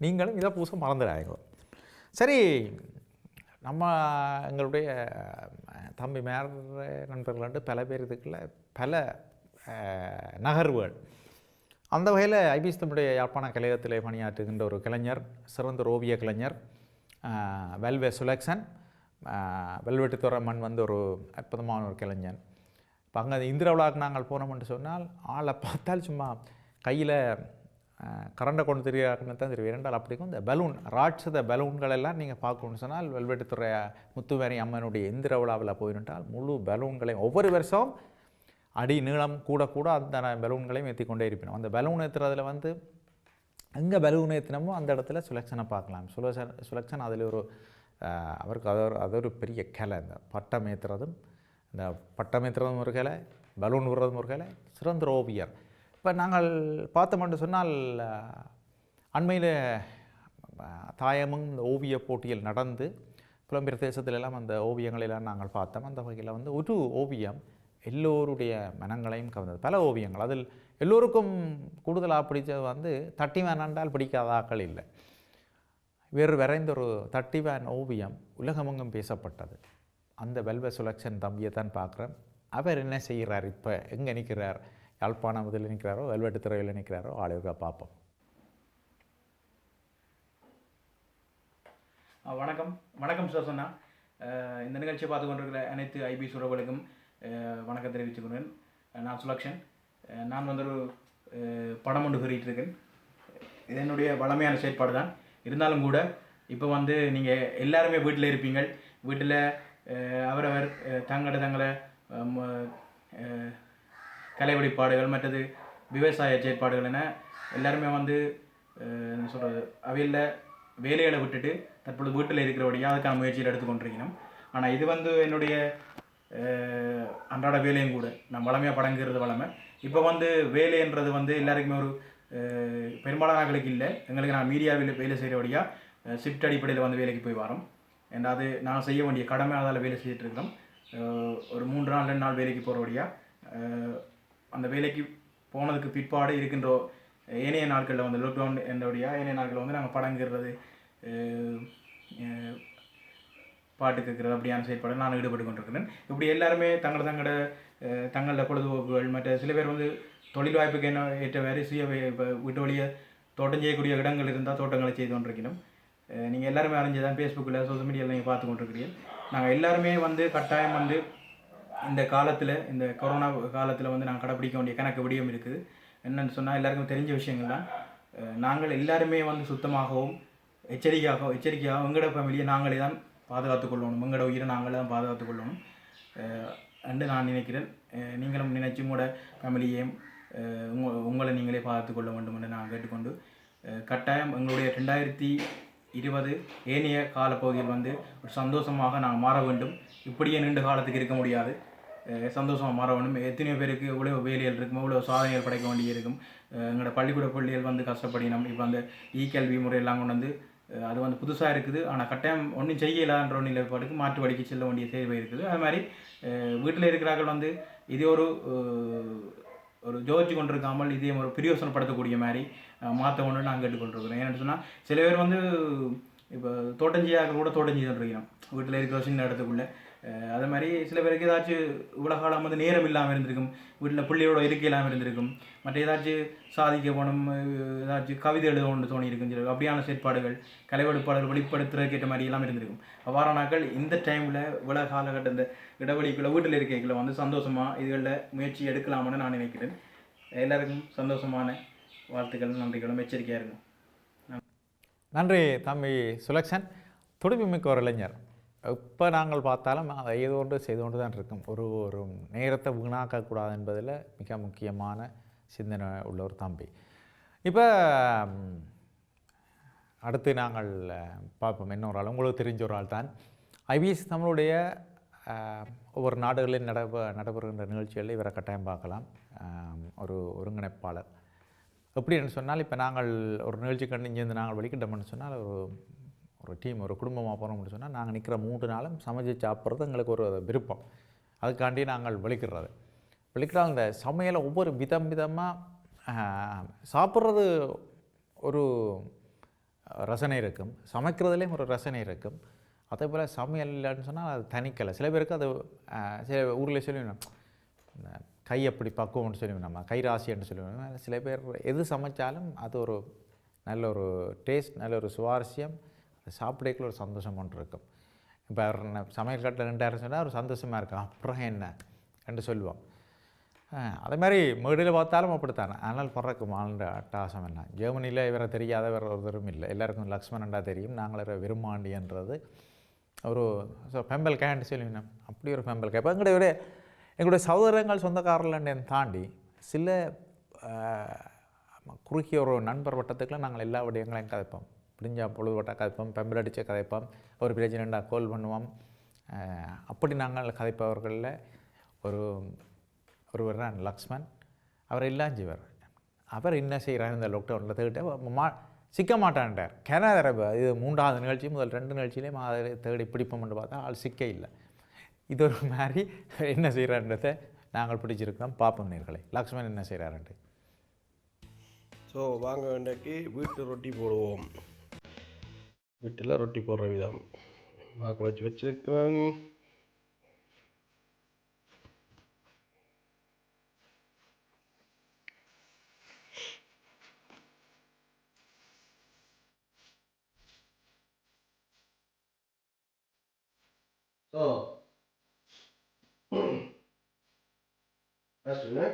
நீங்களும் இதை பூச மறந்துடாதீங்க. சரி, நம்ம எங்களுடைய தம்பி மேர் நண்பர்கள் வந்து பல பேர் இதுக்குள்ள பல நகர்வுகள். அந்த வகையில் ஐபிஎஸ் தம்முடைய யாழ்ப்பாண கலையகத்திலே பணியாற்றுகின்ற ஒரு கலைஞர், சிறந்த ஒரு ஓவிய கலைஞர் வெல்வே சுலக்ஷன். வெல்வெட்டுத்துறை மண் வந்து ஒரு அற்புதமான ஒரு கலைஞன். இப்போ அங்கே இந்திர விழாவுக்கு நாங்கள் போனோம்னு சொன்னால் ஆளை பார்த்தால் சும்மா கையில் கரண்டை கொண்டு தெரியாதுன்னு தான் தெரியும். இரண்டால் அப்படிக்கும் இந்த பலூன் ராட்சத பலூன்கள் எல்லாம் நீங்கள் பார்க்கணுன்னு சொன்னால் வெல்வெட்டுத்துறை முத்துவேரி அம்மனுடைய இந்திர விழாவில் போயிட்டால் முழு பலூன்களையும் ஒவ்வொரு வருஷம் அடி நீளம் கூட கூட அந்த பலூன்களையும் ஏற்றி கொண்டே இருப்பினோம். அந்த பலூன் ஏற்றுறதுல வந்து எங்கே பலூன் ஏற்றினமோ அந்த இடத்துல சுலக்ஷனை பார்க்கலாம். சுலக்ஷன் அதில் ஒரு அவருக்கு அது ஒரு பெரிய கலை. இந்த பட்டம் ஏற்றுறதும் ஒரு கலை, பலூன் விடுறதும் ஒரு கலை, சிறந்த ஓவியர். இப்போ நாங்கள் பார்த்தோம்னு சொன்னால் அண்மையில் தாயமும் இந்த ஓவிய போட்டியில் நடந்து புலம்பெயர் தேசத்திலெல்லாம் அந்த ஓவியங்களெல்லாம் நாங்கள் பார்த்தோம். அந்த வகையில் வந்து ஒரு ஓவியம் எல்லோருடைய மனங்களையும் கவர்ந்தது. பல ஓவியங்கள் அதில் எல்லோருக்கும் கூடுதலாக பிடிச்சது வந்து தட்டி வேணாண்டால் பிடிக்காத ஆக்கள் இல்லை. வேறு வரைந்த ஒரு தட்டி வேன் ஓவியம் உலகமெங்கும் பேசப்பட்டது. அந்த வெல்வே சுலக்ஷன் தம்பியை தான் பார்க்குறேன். அவர் என்ன செய்கிறார், இப்போ எங்கே நிற்கிறார், யாழ்ப்பாணம் இதில் நிற்கிறாரோ வெல்வெட்டுத்துறையில் நிற்கிறாரோ ஆளுக பார்ப்போம். வணக்கம் சோசனா. இந்த நிகழ்ச்சியை பார்த்து கொண்டிருக்கிற அனைத்து ஐபிஎஸ் உறவுகளுக்கும் வணக்கம் தெரிவித்துக்கொண்டேன். நான் சுலக்ஷன். நான் வந்து ஒரு படம் ஒன்று குறியிட்டிருக்கேன். இது என்னுடைய வளமையான செயற்பாடு தான். இருந்தாலும் கூட இப்போ வந்து நீங்கள் எல்லாருமே வீட்டில் இருப்பீங்கள். வீட்டில் அவரவர் தங்களை கலை வெளிப்பாடுகள் மற்றது விவசாய செயற்பாடுகள் என எல்லாருமே வந்து என்ன சொல்கிறது அவையில் வேலைகளை விட்டுட்டு தற்பொழுது வீட்டில் இருக்கிறபடியாக அதுக்கான முயற்சியில் எடுத்துக்கொண்டிருக்கணும். ஆனால் இது வந்து என்னுடைய அன்றாட வேலையும் கூட. நான் வளமையாக படங்கிறது வளமை. இப்போ வந்து வேலைன்றது வந்து எல்லாருக்குமே ஒரு பெரும்பாலான ஆட்களுக்கு இல்லை. எங்களுக்கு நான் மீடியாவில் வேலை செய்கிறபடியாக ஷிஃப்ட் அடிப்படையில் வந்து வேலைக்கு போய் வரோம். ஏன்னா அது நான் செய்ய வேண்டிய கடமை, அதால் வேலை செய்துட்டு இருக்கிறோம். ஒரு 3 நாள் 2 நாள் வேலைக்கு போகிறபடியாக அந்த வேலைக்கு போனதுக்கு பிற்பாடு இருக்கின்ற ஏனைய நாட்களில் வந்து லாக்டவுன் என்றபடியாக ஏனைய நாட்களில் வந்து நாங்கள் படங்கிறது பாட்டு கேட்குறது அப்படியான செயற்பாடு நான் ஈடுபட்டு கொண்டிருக்கிறேன். இப்படி எல்லாருமே தங்களோட பொழுதுபோக்குகள் மற்ற சில பேர் வந்து தொழில் வாய்ப்புக்கு என்ன ஏற்ற வேறு சுய இப்போ வீட்டு வழியை தோட்டம் செய்யக்கூடிய இடங்கள் இருந்தால் தோட்டங்களை செய்து கொண்டிருக்கணும். நீங்கள் எல்லாருமே அறிஞ்சுதான் ஃபேஸ்புக்கில் சோஷியல் மீடியாவில் நீங்கள் பார்த்து கொண்டிருக்கிறீர்கள். நாங்கள் எல்லாருமே வந்து கட்டாயம் வந்து இந்த காலத்தில் இந்த கொரோனா காலத்தில் வந்து நாங்கள் கடைப்பிடிக்க வேண்டிய கணக்கு விடியம் இருக்குது. என்னென்னு சொன்னால் எல்லாருக்கும் தெரிஞ்ச விஷயங்கள் தான். நாங்கள் எல்லாருமே வந்து சுத்தமாகவும் எச்சரிக்கையாகவும் எங்களோட ஃபேமிலியை நாங்களே தான் பாதுகாத்துக்கொள்ளணும். எங்களோட உயிரை நாங்களே தான் பாதுகாத்துக்கொள்ளணும் என்று நான் நினைக்கிறேன். நீங்களும் நினைச்சு உங்களோட ஃபேமிலியையும் உங்களை நீங்களே பாதுகாத்துக்கொள்ள வேண்டும் என்று நான் கேட்டுக்கொண்டு கட்டாயம் எங்களுடைய 2020 ஏனைய காலப்பகுதியில் வந்து ஒரு சந்தோஷமாக நாங்கள் மாற வேண்டும். இப்படியே நீண்ட காலத்துக்கு இருக்க முடியாது. சந்தோஷமாக மாற வேண்டும். எத்தனையோ பேருக்கு இவ்வளோ வேலைகள் இருக்கும், இவ்வளோ சாதனைகள் படைக்க வேண்டிய இருக்கும். எங்களோட பள்ளிக்கூட பிள்ளைகள் வந்து கஷ்டப்படினோம். இப்போ அந்த கல்வி முறையெல்லாம் கொண்டு வந்து அது வந்து புதுசாக இருக்குது. ஆனால் கட்டாயம் ஒன்றும் செய்யலான்ற ஒரு நிலைப்பாடுக்கு மாற்று வழிக்கு செல்ல வேண்டிய தேவை இருக்குது. அது மாதிரி வீட்டில் இருக்கிறார்கள் வந்து இதே ஒரு ஜோதிச்சு கொண்டிருக்காமல் இதே ஒரு பிரயோசனப்படுத்தக்கூடிய மாதிரி மாற்றணும்னு நான் கேட்டுக்கொண்டிருக்கிறேன். ஏன்னு சொன்னால் சில பேர் வந்து இப்போ தோட்டஞ்சியாக கூட தோட்டஞ்சி சொல்லிருக்கணும் வீட்டில் இருக்கிற சின்ன இடத்துக்குள்ளே. அது மாதிரி சில பேருக்கு ஏதாச்சும் இவ்வளோ காலம் வந்து நேரம் இல்லாமல் இருந்திருக்கும், வீட்டில் பிள்ளையோட இருக்க இல்லாமல் இருந்திருக்கும், மற்ற ஏதாச்சும் சாதிக்க போகணும், ஏதாச்சும் கவிதை எழுதணும்னு தோணியிருக்கும். சில அப்படியான செயற்பாடுகள் கலை வெளிப்பாடுகள் வெளிப்படுத்துறதுக்கு ஏற்ற மாதிரி எல்லாம் இருந்திருக்கும். அவ்வாறான நாட்கள் இந்த டைமில் இவ்வளோ காலகட்ட இந்த இடைவெளிக்குள்ளே வீட்டில் இருக்கைகளை வந்து சந்தோஷமாக இதுகளில் முயற்சி எடுக்கலாம்னு நான் நினைக்கிறேன். எல்லாருக்கும் சந்தோஷமான வாழ்த்துக்களும் நன்றிகளும் எச்சரிக்கையாக இருக்கும். நன்றி தம்பி சுலக்ஷன். துடிப்புமிக்க ஒரு இளைஞர். இப்போ நாங்கள் பார்த்தாலும் அதை ஏதோ ஒன்று செய்து கொண்டு தான் இருக்கும். ஒரு நேரத்தை வீணாக்கக்கூடாது என்பதில் மிக முக்கியமான சிந்தனை உள்ள ஒரு தம்பி. இப்போ அடுத்து நாங்கள் பார்ப்போம் இன்னொரு ஆள், உங்களுக்கு தெரிஞ்ச ஒரு ஆள் தான். ஐபிஎஸ் தமிழுடைய ஒவ்வொரு நாடுகளில் நடைபெறுகின்ற நிகழ்ச்சிகளில் இவரை கட்டாயம் பார்க்கலாம். ஒரு ஒருங்கிணைப்பாளர். எப்படின்னு சொன்னால், இப்போ நாங்கள் ஒரு நிகழ்ச்சி கண்டு இங்கேருந்து நாங்கள் வெளிக்கிட்டோம்னு சொன்னால், ஒரு டீம், ஒரு குடும்பமாக போகிறோம்னு சொன்னால், நாங்கள் நிற்கிற 3 நாளும் சமைச்சு சாப்பிட்றது எங்களுக்கு ஒரு விருப்பம். அதுக்காண்டி நாங்கள் வெளிக்கிற அந்த சமையலை ஒவ்வொரு விதமாக சாப்பிட்றது ஒரு ரசனை இருக்கும், சமைக்கிறதுலேயும் ஒரு ரசனை இருக்கும். அதே போல் சமையல் இல்லைன்னு சொன்னால் அது தனிக்கலை. சில பேருக்கு அது சில ஊரில் சொல்லுவோம், கை அப்படி பக்குவம்னு சொல்லுவோம், நம்ம கை ராசின்னு சொல்லுவோம். சில பேர் எது சமைச்சாலும் அது ஒரு நல்ல ஒரு டேஸ்ட், நல்ல ஒரு சுவாரஸ்யம், அது சாப்பிடக்குள்ள ஒரு சந்தோஷம் ஒன்று இருக்கும். இப்போ சமையல் கட்டில் 2000 சொன்னால் ஒரு சந்தோஷமாக இருக்கும். அப்புறம் என்ன என்று சொல்லுவோம். அதே மாதிரி மேடையில் பார்த்தாலும் அப்படித்தானே. ஆனால் பறக்கும் ஆளுன்ற அட்டாசம் என்ன. ஜெர்மனியில் இவரை தெரியாத வேறு ஒருத்தரும் இல்லை. எல்லாருக்கும் லக்ஷ்மணன்டா தெரியும். நாங்கள விரும்மாண்டின்றது ஒரு பெம்பல் கேண்டு சொல்லுவேன். அப்படி ஒரு பெம்பல் கே. இப்போ எங்களுடைய சகோதரங்கள் சொந்தக்காரர்கள்னு தாண்டி சில குறுகிய ஒரு நண்பர் வட்டத்துக்குலாம் நாங்கள் எல்லா விடயங்களையும் கதைப்போம். பிடிஞ்சா பொழுதுபட்ட கதைப்போம், பெம்பல் அடித்த கதைப்போம், ஒரு பிரச்சனைண்டா கோல் பண்ணுவோம். அப்படி நாங்கள் கதைப்பவர்களில் ஒருவர் தான் லக்ஷ்மன். அவர் இல்லாஞ்சிவர். அவர் என்ன செய்கிறார் இந்த லாக்டவுனில் தேடிட்டு சிக்க மாட்டான்ட்டார். கனதர இது 3வது நிகழ்ச்சி, முதல் 2 நிகழ்ச்சியிலையும் அதை தேடி பிடிப்போம்னு பார்த்தா ஆள் சிக்க இல்லை. இது ஒரு மாதிரி என்ன செய்கிறான்றதை நாங்கள் பிடிச்சிருக்கோம். பார்ப்போம் நேர்களை, லக்ஷ்மன் என்ன செய்கிறாருன்ட்டு. ஸோ வாங்க, இன்றைக்கு வீட்டு ரொட்டி போடுவோம். வீட்டில் ரொட்டி போடுற விதம் வாக்கு வச்சுருக்கேன். So first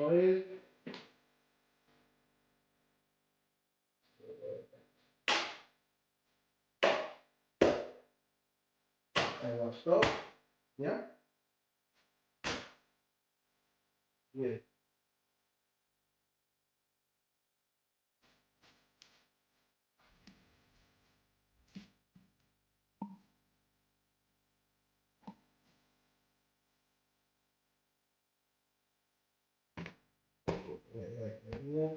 oil. I want stop. Yeah. Yeah. Yeah.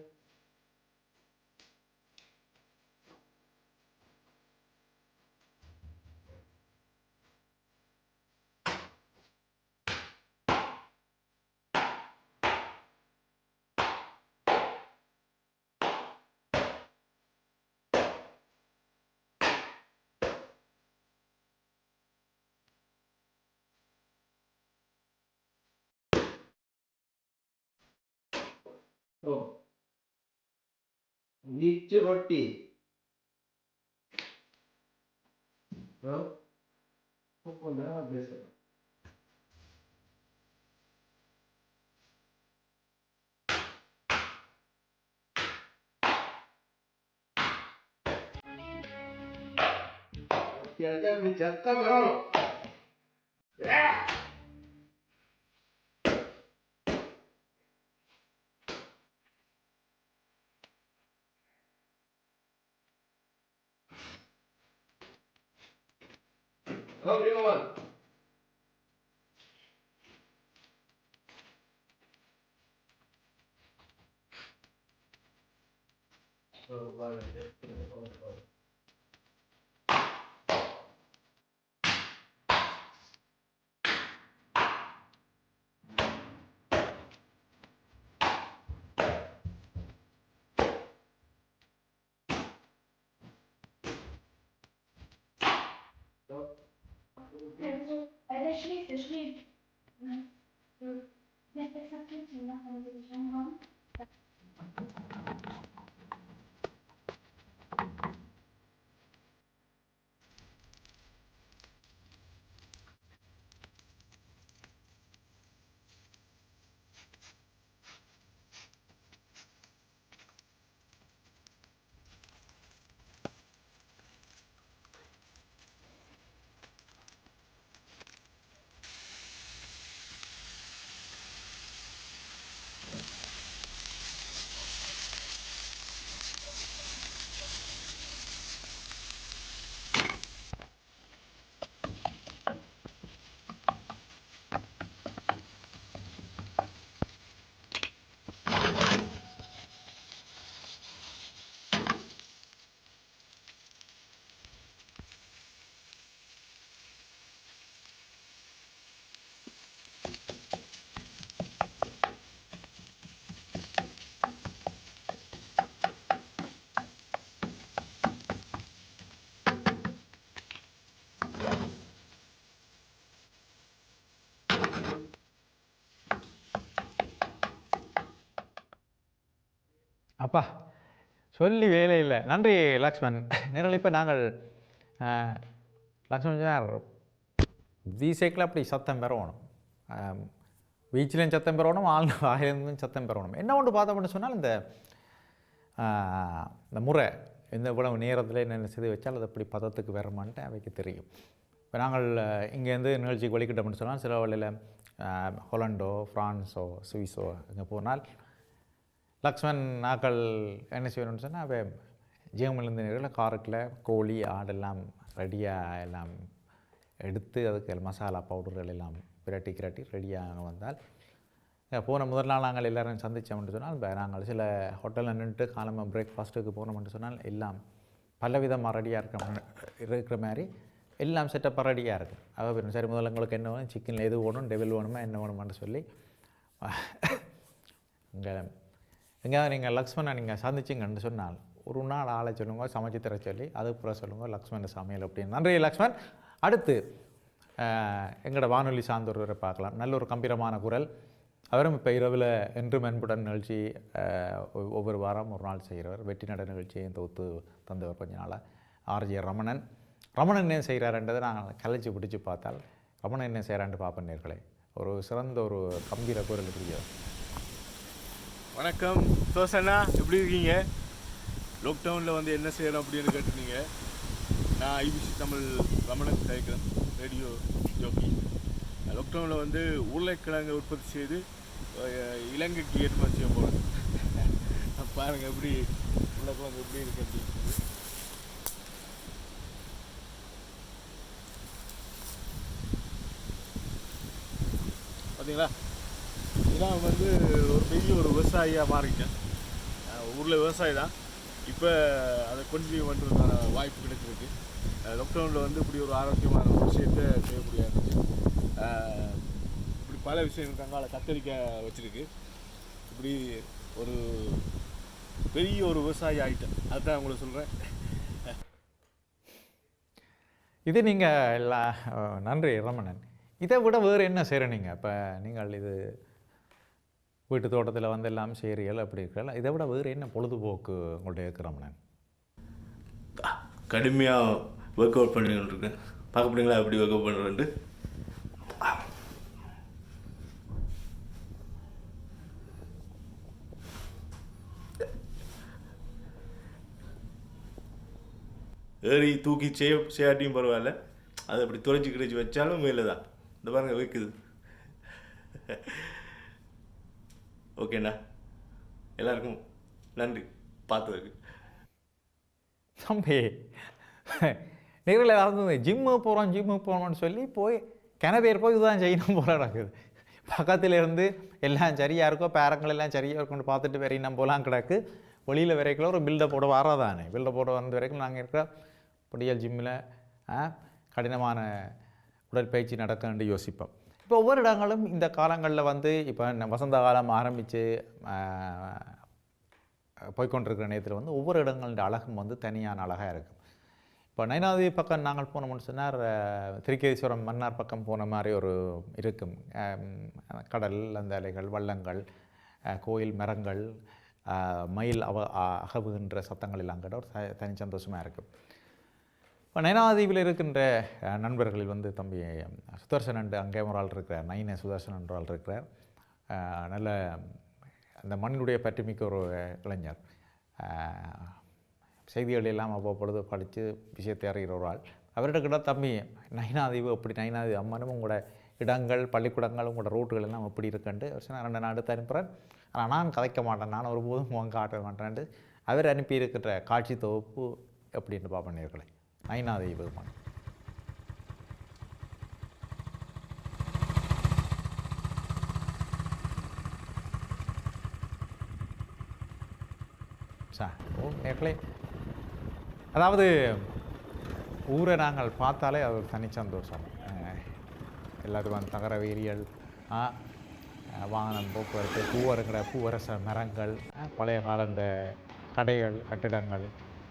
So, नीचे रोटी, हाँ, वो ना बेसन, क्या क्या विचार कर रहा हूँ? Everyone. So, Eller schläft. Ja, das ist அப்பா சொல்லி வேலை இல்லை. நன்றி லக்ஷ்மன். நேரில் இப்போ நாங்கள் லக்ஷ்மன் சார் வீசைக்கில் அப்படி சத்தம் பெறணும், பீச்சிலையும் சத்தம் பெறணும், வாயிலிருந்தும் சத்தம் பெறணும். என்ன ஒன்று பார்த்தோம்னு சொன்னால் இந்த முறை எந்த இவ்வளவு நேரத்தில் என்னென்ன செய்து வச்சால் அது அப்படி பதத்துக்கு வரமான்ட்டு அவைக்கு தெரியும். இப்போ நாங்கள் இங்கேருந்து நிகழ்ச்சிக்கு வலிக்கிட்டோம்னு சொன்னால் சில வழியில் ஹொலண்டோ, ஃப்ரான்ஸோ, சுவிஸோ இங்கே போனால் லக்ஷ்மன் நாக்கள் என்ன செய்யணும்னு சொன்னால் அவ ஜெர்மனிலேருந்து நேரில் காருக்குள்ள கோழி ஆடெல்லாம் ரெடியாக எல்லாம் எடுத்து அதுக்கு மசாலா பவுடர்கள் எல்லாம் பிரட்டி ரெடியாக வந்தால் போன முதல் நாள் நாங்கள் எல்லோரும் சந்தித்தோம்னு சொன்னால் நாங்கள் சில ஹோட்டலில் நின்றுட்டு காலமாக பிரேக்ஃபாஸ்ட்டுக்கு போனோம்னு சொன்னால் எல்லாம் பலவிதமாக ரெடியாக இருக்கிற மாதிரி எல்லாம் செட்டப்பாக ரெடியாக இருக்குது. அவள் சரி முதல்ல உங்களுக்கு என்ன வேணும், சிக்கனில் எது வேணும், டெவில் வேணுமா என்ன வேணுமான்னு சொல்லி இங்கே எங்கேயாவது நீங்கள் லக்ஷ்மனை நீங்கள் சந்திச்சிங்கன்னு சொன்னால் ஒரு நாள் ஆளை சொல்லுங்க, சமைச்சு தர சொல்லி அதுக்கப்புறம் சொல்லுங்க லக்ஷ்மண சமையல் அப்படின்னு. நன்றி லக்ஷ்மன். அடுத்து எங்களோட வானொலி சார்ந்த ஒருவரை பார்க்கலாம். நல்ல ஒரு கம்பீரமான குரல். அவரும் இப்போ இரவில் என்று மென்புடன் நிகழ்ச்சி ஒவ்வொரு வாரம் ஒரு நாள் செய்கிறவர். வெற்றி நட நிகழ்ச்சியை தொகுத்து தந்தவர் கொஞ்ச நாளாக ஆர்ஜே ரமணன். ரமணன் என்ன செய்கிறாருன்றதை நாங்கள் கலைச்சி பிடிச்சி பார்த்தால் ரமணன் என்ன செய்கிறான்ட்டு பார்ப்பேன் நேர்களே. ஒரு சிறந்த ஒரு கம்பீர குரல் பிடிக்கிறது. வணக்கம் தோசண்ணா, எப்படி இருக்கீங்க? லாக்டவுனில் வந்து என்ன செய்யணும் அப்படின்னு கேட்டுருந்தீங்க. நான் ஐபிசி தமிழ் ரமணன் கேட்குறேன், ரேடியோ ஜோக்கி. லாக்டவுனில் வந்து உருளைக்கிழங்கு உற்பத்தி செய்து இலங்கைக்கு ஏற்றுமதி செய்ய போகிறேன். பாருங்கள் எப்படி உருளைக்கிழங்கு எப்படி இருக்கு அப்படின்னு. பார்த்தீங்களா, இதெல்லாம் வந்து ஒரு பெரிய ஒரு விவசாயியாக மாறிட்டேன். ஊரில் விவசாயி தான், இப்போ அதை கண்டினியூ பண்ணுறதுக்கான வாய்ப்பு கிடைச்சிருக்கு. லாக்டவுனில் வந்து இப்படி ஒரு ஆரோக்கியமான ஒரு விஷயத்தை செய்யக்கூடிய இருந்துச்சு. இப்படி பல விஷயங்கள் கங்கால கத்தரிக்காய் வச்சுருக்கு. இப்படி ஒரு பெரிய ஒரு விவசாயி ஆகிட்டேன், அதுதான் உங்களுக்கு சொல்கிறேன். இது நீங்கள் நன்றி ரமணன். இதை விட வேறு என்ன செய்கிறீங்க? இப்போ நீங்கள் இது வீட்டு தோட்டத்தில் வந்து எல்லாம் செய்கிறீர்கள் அப்படி இருக்கல, இதை விட வேறு என்ன பொழுதுபோக்கு உங்கள்கிட்ட இருக்கிறோம்னன்? கடுமையாக ஒர்க் அவுட் பண்ணிட்டு இருக்கேன். பார்க்க போறீங்களா எப்படி ஒர்க் அவுட் பண்ணுறேன்ட்டு? ஏறி தூக்கி செய்யாட்டியும் பரவாயில்ல, அதை அப்படி துளைச்சி கிடைச்சி வச்சாலும் மேலே தான். இந்த பாருங்க வைக்குது. ஓகேண்ணா, எல்லாருக்கும் நன்றி பார்த்ததுக்கு. தம்பி நேரில் ஏதாவது ஜிம்மு போகிறோம்னு சொல்லி போய் கிணபேர் போய் இதுதான் செய்யணும் போல நடக்குது. பக்கத்தில் இருந்து எல்லாம் சரியாக இருக்கோ, பேரங்கள் எல்லாம் சரியாக இருக்கும்னு பார்த்துட்டு வேற இன்னும் போலாம் கிடக்கு. வெளியில் வரைக்கும் ஒரு பில்டப் போட வரதானே, பில்டப் போட வந்த வரைக்கும் நாங்கள் இருக்கிற பொடியல் ஜிம்மில் கடினமான உடற்பயிற்சி நடக்கணுன்னு யோசிப்போம். இப்போ ஒவ்வொரு இடங்களும் இந்த காலங்களில் வந்து இப்போ வசந்த காலம் ஆரம்பித்து போய்கொண்டிருக்கிற நேரத்தில் வந்து ஒவ்வொரு இடங்களின் அழகும் வந்து தனியான அழகாக இருக்கும். இப்போ நயனாதேவி பக்கம் நாங்கள் போனோம்னு சொன்னால் திருக்கேதீஸ்வரம் மன்னார் பக்கம் போன மாதிரி ஒரு இருக்கும். கடல், அந்த அலைகள், வள்ளங்கள், கோயில் மரங்கள், மயில் அகவுகின்ற சத்தங்கள் எல்லாம் கேட்ட ஒரு தனி சந்தோஷமாக இருக்கும். இப்போ நயனாதீவில் இருக்கின்ற நண்பர்களில் வந்து தம்பி சுதர்சன் அங்கே ஒரு ஆள் இருக்கிறார், நயின சுதர்சன் என்ற ஆள் இருக்கிறார். நல்ல அந்த மண்ணுடைய பற்றுமிக்க ஒரு இளைஞர். செய்திகள் எல்லாம் அவ்வப்பொழுது படித்து விஷயத்தை அறிகிற ஒரு ஆள். அவர்கிட்ட கிட்ட தம்பி நயினாதீவு எப்படி, நயினாதீவு அம்மனும் உங்களோட இடங்கள், பள்ளிக்கூடங்கள், உங்களோட ரூட்டுகள் எல்லாம் எப்படி இருக்குன்ட்டு ஒரு சில 2 நாடு அனுப்புகிறேன். ஆனால் நான் கதைக்க மாட்டேன், நான் ஒருபோதும் முகம் காட்ட மாட்டேன்ட்டு அவர் அனுப்பியிருக்கின்ற காட்சி தொகுப்பு எப்படின்னு பார்ப்பேன். நயினாதீவு அம்மன். நேர்களே, அதாவது ஊரை நாங்கள் பார்த்தாலே அது ஒரு தனி சந்தோஷம். எல்லாத்துக்கும் தகர வேலியல், வாகனம், போக்குவரத்து, பூவரச மரங்கள், பழைய கால இந்த கடைகள், கட்டிடங்கள்,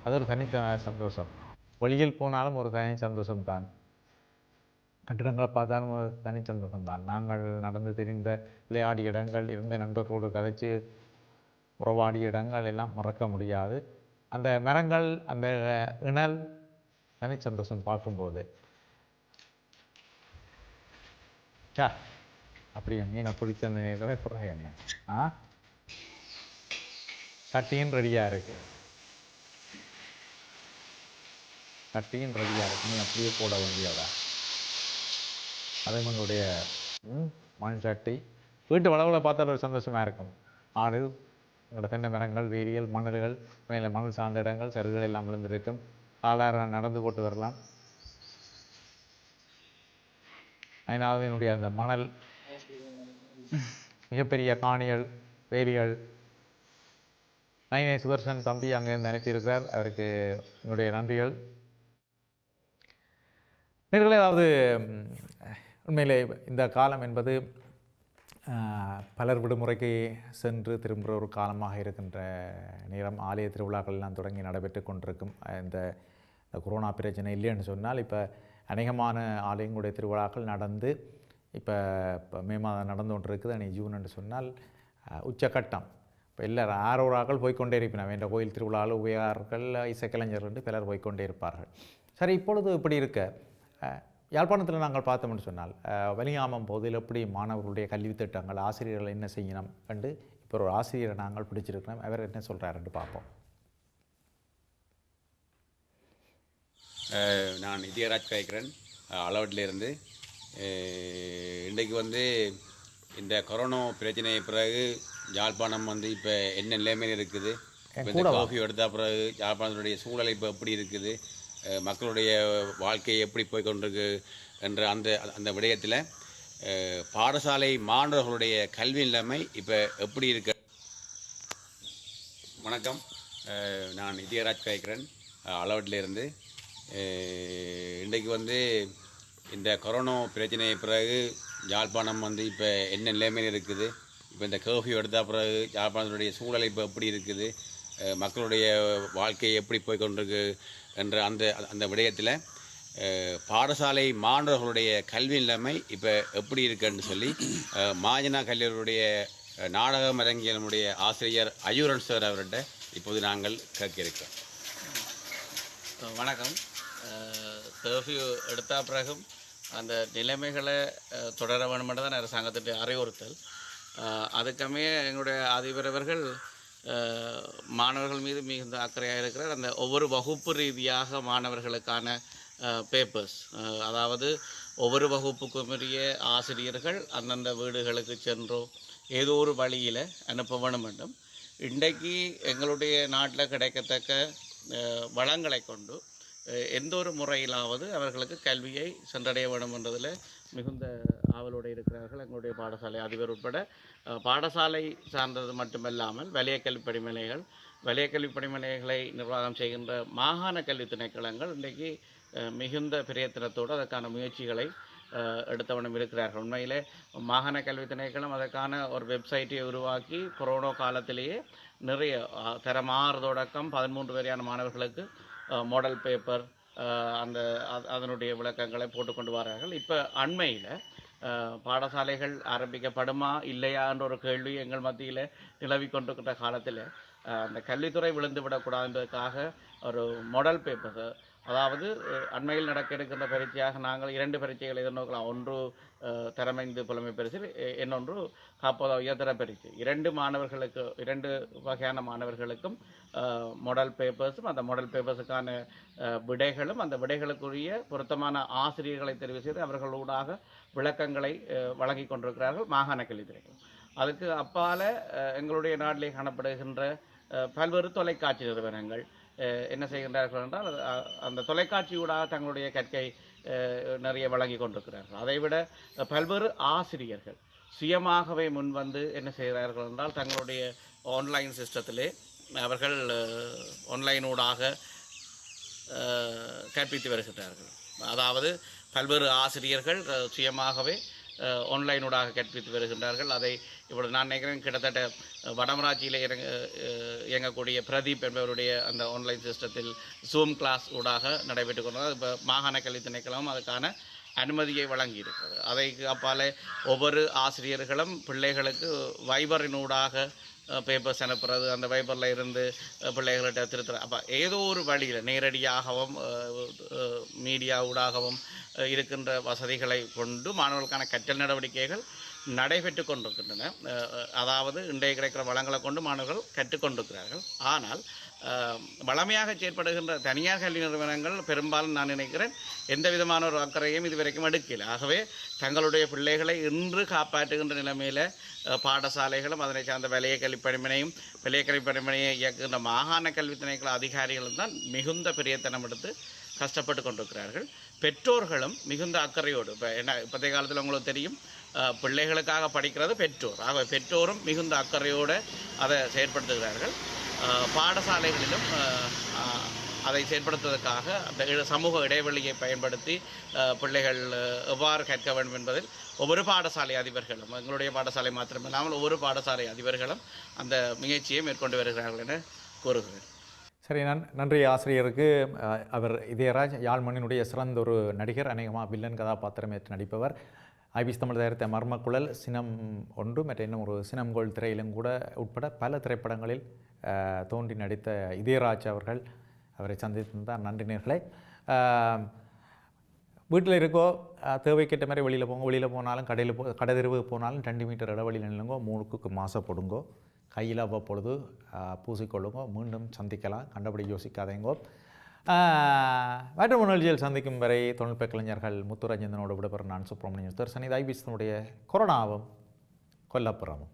அது ஒரு தனி சந்தோஷம். வெளியில் போனாலும் ஒரு தனி சந்தோஷம்தான். கட்டிடங்களை பார்த்தாலும் ஒரு தனி சந்தோஷம்தான். நாங்கள் நடந்து தெரிந்த விளையாடிய இடங்கள், இருந்த நண்பர்களோடு கதைச்சு உறவாடிய இடங்கள் எல்லாம் மறக்க முடியாது. அந்த மரங்கள், அந்த இணல், தனி சந்தோஷம் பார்க்கும்போது. அப்படி மீனை பிடிச்ச அந்த நேரத்தில் சொல்கிறேன். கட்டியும் ரெடியாக இருக்கு, கட்டியும் ரெடியாக இருக்கு, நீ அப்படியே போட வேண்டியதா. அதே எங்களுடைய மண் சட்டி வீட்டு வளவில் பார்த்தா ஒரு சந்தோஷமாக இருக்கும். ஆடு, எங்களோட தென்னை மரங்கள், வேரியல், மணல்கள், மேலே மணல் சார்ந்த இடங்கள், சருகுகள் எல்லாம் விழுந்திருக்கும். சாதாரண நடந்து போட்டு வரலாம். நயினாதீவினுடைய அந்த மணல், மிகப்பெரிய காணிகள், வேலிகள். நயினை சுதர்சன் தம்பி அங்கேருந்து அனுப்பியிருக்கிறார், அவருக்கு என்னுடைய நன்றிகள். நேர்களே, அதாவது உண்மையிலே இந்த காலம் என்பது பலர் விடுமுறைக்கு சென்று திரும்புகிற ஒரு காலமாக இருக்கின்ற நேரம். ஆலய திருவிழாக்கள் எல்லாம் தொடங்கி நடைபெற்று கொண்டிருக்கும். இந்த கொரோனா பிரச்சனை இல்லைன்னு சொன்னால் இப்போ அநேகமான ஆலயங்களுடைய திருவிழாக்கள் நடந்து இப்போ மே மாதம் நடந்து கொண்டு இருக்குது. அன்றைக்கி ஜூன் என்று சொன்னால் உச்சக்கட்டம். இப்போ எல்லாரும் ஆரோராக்கள் போய்கொண்டே இருப்பினா என்ற கோயில் திருவிழாவில் உபயார்கள், இசைக்கலைஞர்கள் என்று பலர் போய்கொண்டே இருப்பார்கள். சரி, இப்பொழுது இப்படி இருக்க யாழ்ப்பாணத்தில் நாங்கள் பார்த்தோம்னு சொன்னால் வலியாமம் பகுதியில் எப்படி மாணவர்களுடைய கல்வி திட்டங்கள், ஆசிரியர்கள் என்ன செய்யணும் என்று இப்போ ஒரு ஆசிரியரை நாங்கள் பிடிச்சிருக்கிறோம். அவர் என்ன சொல்கிறாருன்னு பார்ப்போம். நான் இதயராஜ் கேட்குறேன், அளவட்டிலிருந்து. இன்றைக்கு வந்து இந்த கொரோனா பிரச்சனை பிறகு யாழ்ப்பாணம் வந்து இப்போ என்ன நிலைமையில் இருக்குது, இந்த காஃபி எடுத்த பிறகு யாழ்ப்பாணத்தினுடைய சூழல் இப்போ எப்படி இருக்குது, மக்களுடைய வாழ்க்கை எப்படி போய்கொண்டிருக்கு என்ற அந்த விடயத்தில் பாடசாலை மாணவர்களுடைய கல்வி நிலைமை இப்போ எப்படி இருக்கு. வணக்கம், நான் இதயராஜ் கேட்குறேன், அளவட்டிலிருந்து. இன்றைக்கு வந்து இந்த கொரோனா பிரச்சனை பிறகு யாழ்ப்பாணம் வந்து இப்போ என்ன நிலைமையில் இருக்குது, இப்போ இந்த கர்ஃப்யூ எடுத்த பிறகு யாழ்ப்பாணத்தினுடைய சூழல் இப்போ எப்படி இருக்குது, மக்களுடைய வாழ்க்கை எப்படி போய்கொண்டிருக்கு என்ற அந்த விடயத்தில் பாடசாலை மாணவர்களுடைய கல்வி நிலைமை இப்போ எப்படி இருக்குன்னு சொல்லி மாஜனா கல்லூரியுடைய நாடகம் அரங்கியனுடைய ஆசிரியர் அயூரன் சார் அவர்கிட்ட இப்போது நாங்கள் கேட்க இருக்கோம். வணக்கம். கர்ஃப்யூ எடுத்த பிறகும் அந்த நிலைமைகளை தொடர வேணுமென்று தான் அரசாங்கத்தினுடைய அறிவுறுத்தல். அதுக்கமே எங்களுடைய அதிபர் அவர்கள் மாணவர்கள் மீது மிகுந்த அக்கறையாக இருக்கிறார். அந்த ஒவ்வொரு வகுப்பு ரீதியாக மாணவர்களுக்கான பேப்பர்ஸ், அதாவது ஒவ்வொரு வகுப்புக்குரிய ஆசிரியர்கள் அந்தந்த வீடுகளுக்கு சென்றோ ஏதோ ஒரு வழியில் அனுப்ப வேணும் வேண்டும். இன்றைக்கு எங்களுடைய நாட்டில் கிடைக்கத்தக்க வளங்களை கொண்டு எந்த ஒரு முறையிலாவது அவர்களுக்கு கல்வியை சென்றடைய வேண்டும் என்றதில் மிகுந்த ஆவலோடு இருக்கிறார்கள் எங்களுடைய பாடசாலை அதிபர் உட்பட. பாடசாலை சார்ந்தது மட்டுமல்லாமல் வலய கல்வி படிமனைகள், வலய கல்வி படிமனைகளை நிர்வாகம் செய்கின்ற மாகாண கல்வி திணைக்களங்கள் இன்றைக்கு மிகுந்த பிரயத்தனத்தோடு அதற்கான முயற்சிகளை எடுத்தவண்ணம் இருக்கிறார்கள். உண்மையிலே மாகாண கல்வி திணைக்களம் அதற்கான ஒரு வெப்சைட்டை உருவாக்கி கொரோனா காலத்திலேயே நிறைய தரம் 6 தொடக்கம் 13 வரையான மாணவர்களுக்கு மாடல் பேப்பர் அதனுடைய விளக்கங்களை போட்டுக்கொண்டு வரார்கள். இப்போ அண்மையில் பாடசாலைகள் ஆரம்பிக்கப்படுமா இல்லையா என்ற ஒரு கேள்வி எங்கள் மத்தியில் நிலவி கொண்டிருக்கிற காலத்தில் அந்த கல்வித்துறை விழுந்து விடக்கூடாது என்பதற்காக ஒரு மாடல் பேப்பர், அதாவது அண்மையில் நடக்க இருக்கின்ற பரீட்சையாக நாங்கள் 2 பரீட்சைகளை எதிர்நோக்கலாம். ஒன்று தரமைந்து புலமை பரிசு, இன்னொன்று காப்போத உயர்தர பரீட்சை. 2 வகையான மாணவர்களுக்கும் மாடல் பேப்பர்ஸும் அந்த மாடல் பேப்பர்ஸுக்கான விடைகளும் அந்த விடைகளுக்குரிய பொருத்தமான ஆசிரியர்களை தெரிவு செய்து அவர்களூடாக விளக்கங்களை வழங்கி கொண்டிருக்கிறார்கள் மாகாண கல்வித்துறைகள். அதுக்கு அப்பால் எங்களுடைய நாட்டிலே காணப்படுகின்ற பல்வேறு தொலைக்காட்சி நிறுவனங்கள் என்ன செய்கின்றார்கள் என்றால் அந்த தொலைக்காட்சியூடாக தங்களுடைய கற்கை நிறைய வழங்கி கொண்டிருக்கிறார்கள். அதைவிட பல்வேறு ஆசிரியர்கள் சுயமாகவே முன்வந்து என்ன செய்கிறார்கள் என்றால் தங்களுடைய ஆன்லைன் சிஸ்டத்திலே அவர்கள் ஆன்லைனூடாக கற்பித்து வருகின்றார்கள். அதாவது பல்வேறு ஆசிரியர்கள் சுயமாகவே ஆன்லைனூடாக கற்பித்து வருகின்றார்கள். அதை இப்பொழுது நான் நினைக்கிறேன் கிட்டத்தட்ட வடமராட்சியில் இயங்கக்கூடிய பிரதீப் என்பவருடைய அந்த ஆன்லைன் சிஸ்டத்தில் ஜூம் கிளாஸ் ஊடாக நடைபெற்று கொண்டது. இப்போ மாகாண கல்வி திணைக்களம் அதுக்கான அனுமதியை வழங்கியிருக்கிறது. அதைக்கு அப்பாலே ஒவ்வொரு ஆசிரியர்களும் பிள்ளைகளுக்கு வைபரினூடாக பேப்பர்ஸ் அனுப்புறது, அந்த வைபரில் இருந்து பிள்ளைகள்கிட்ட திருத்துறது. அப்போ ஏதோ ஒரு வழியில் நேரடியாகவும் மீடியா ஊடாகவும் இருக்கின்ற வசதிகளை கொண்டு மாணவர்களுக்கான கற்றல் நடவடிக்கைகள் நடைபெற்று கொண்டிருக்கின்றன. அதாவது இன்றைய கிடைக்கிற வளங்களை கொண்டு மாணவர்கள் கற்றுக்கொண்டிருக்கிறார்கள். ஆனால் வளமையாக செயற்படுகின்ற தனியார் கல்வி நிறுவனங்கள் பெரும்பாலும் நான் நினைக்கிறேன் எந்த விதமான ஒரு அக்கறையும் இதுவரைக்கும் எடுக்கல. ஆகவே தங்களுடைய பிள்ளைகளை இன்று காப்பாற்றுகின்ற நிலைமையில் பாடசாலைகளும் அதனை சார்ந்த விலைய கல்விப்பணிமனையும் விலைய கல்விப்பணிமனையை இயக்குகின்ற மாகாண கல்வி திணைக்கள அதிகாரிகளும் தான் மிகுந்த பெரியத்தனம் எடுத்து கஷ்டப்பட்டு கொண்டிருக்கிறார்கள். பெற்றோர்களும் மிகுந்த அக்கறையோடு, இப்போ என்ன இப்போதைய காலத்தில் உங்களுக்கு தெரியும், பிள்ளைகளுக்காக படிக்கிறது பெற்றோர். ஆகவே பெற்றோரும் மிகுந்த அக்கறையோடு அதை செயற்படுத்துகிறார்கள். பாடசாலைகளிலும் அதை செயற்படுத்துவதற்காக அந்த சமூக இடைவெளியை பயன்படுத்தி பிள்ளைகள் எவ்வாறு கற்க வேண்டும் என்பதில் ஒவ்வொரு பாடசாலை அதிபர்களும், எங்களுடைய பாடசாலை மாத்திரமில்லாமல் ஒவ்வொரு பாடசாலை அதிபர்களும் அந்த முயற்சியை மேற்கொண்டு வருகிறார்கள் என கூறுகிறேன். சரி, நன்றி ஆசிரியருக்கு. அவர் இதயராஜ் யாழ்மண்ணினுடைய சிறந்த ஒரு நடிகர், அநேகமாக வில்லன் கதாபாத்திரம் ஏற்று நடிப்பவர். ஐபிஎஸ் தமிழ் தயாரித்த மர்மக்குழல், சினம் 1 மற்றும் இன்னும் ஒரு சினம்கோள் திரையிலும் கூட உட்பட பல திரைப்படங்களில் தோன்றி நடித்த இதயராஜ் அவர்கள் அவரை சந்தித்திருந்தார். நன்றி நேயர்களே. வீட்டில் இருக்கோ தேவைக்கேற்ற மாதிரி வெளியில் போனாலும் கடை தெருவுக்கு போனாலும் 2 மீட்டர் இடைவெளியில் நில்லுங்கோ, 3க்கு மாசை போடுங்கோ, கையில் அவ்வப்பொழுது பூசிக்கொள்ளுங்கோ. மீண்டும் சந்திக்கலாம், கண்டபடி யோசிக்காதேங்கோ. மற்றும் நிகழ்ச்சியில் சந்திக்கும் வரை தொழில்நுட்ப கலைஞர்கள் முத்துராஜேந்திரனோடு விடைபெறும் நான் சுப்பிரமணியன் தர்சனி. ஐபிஎஸ்னுடைய கொரோனாவும் கொல்லப்புறமும்.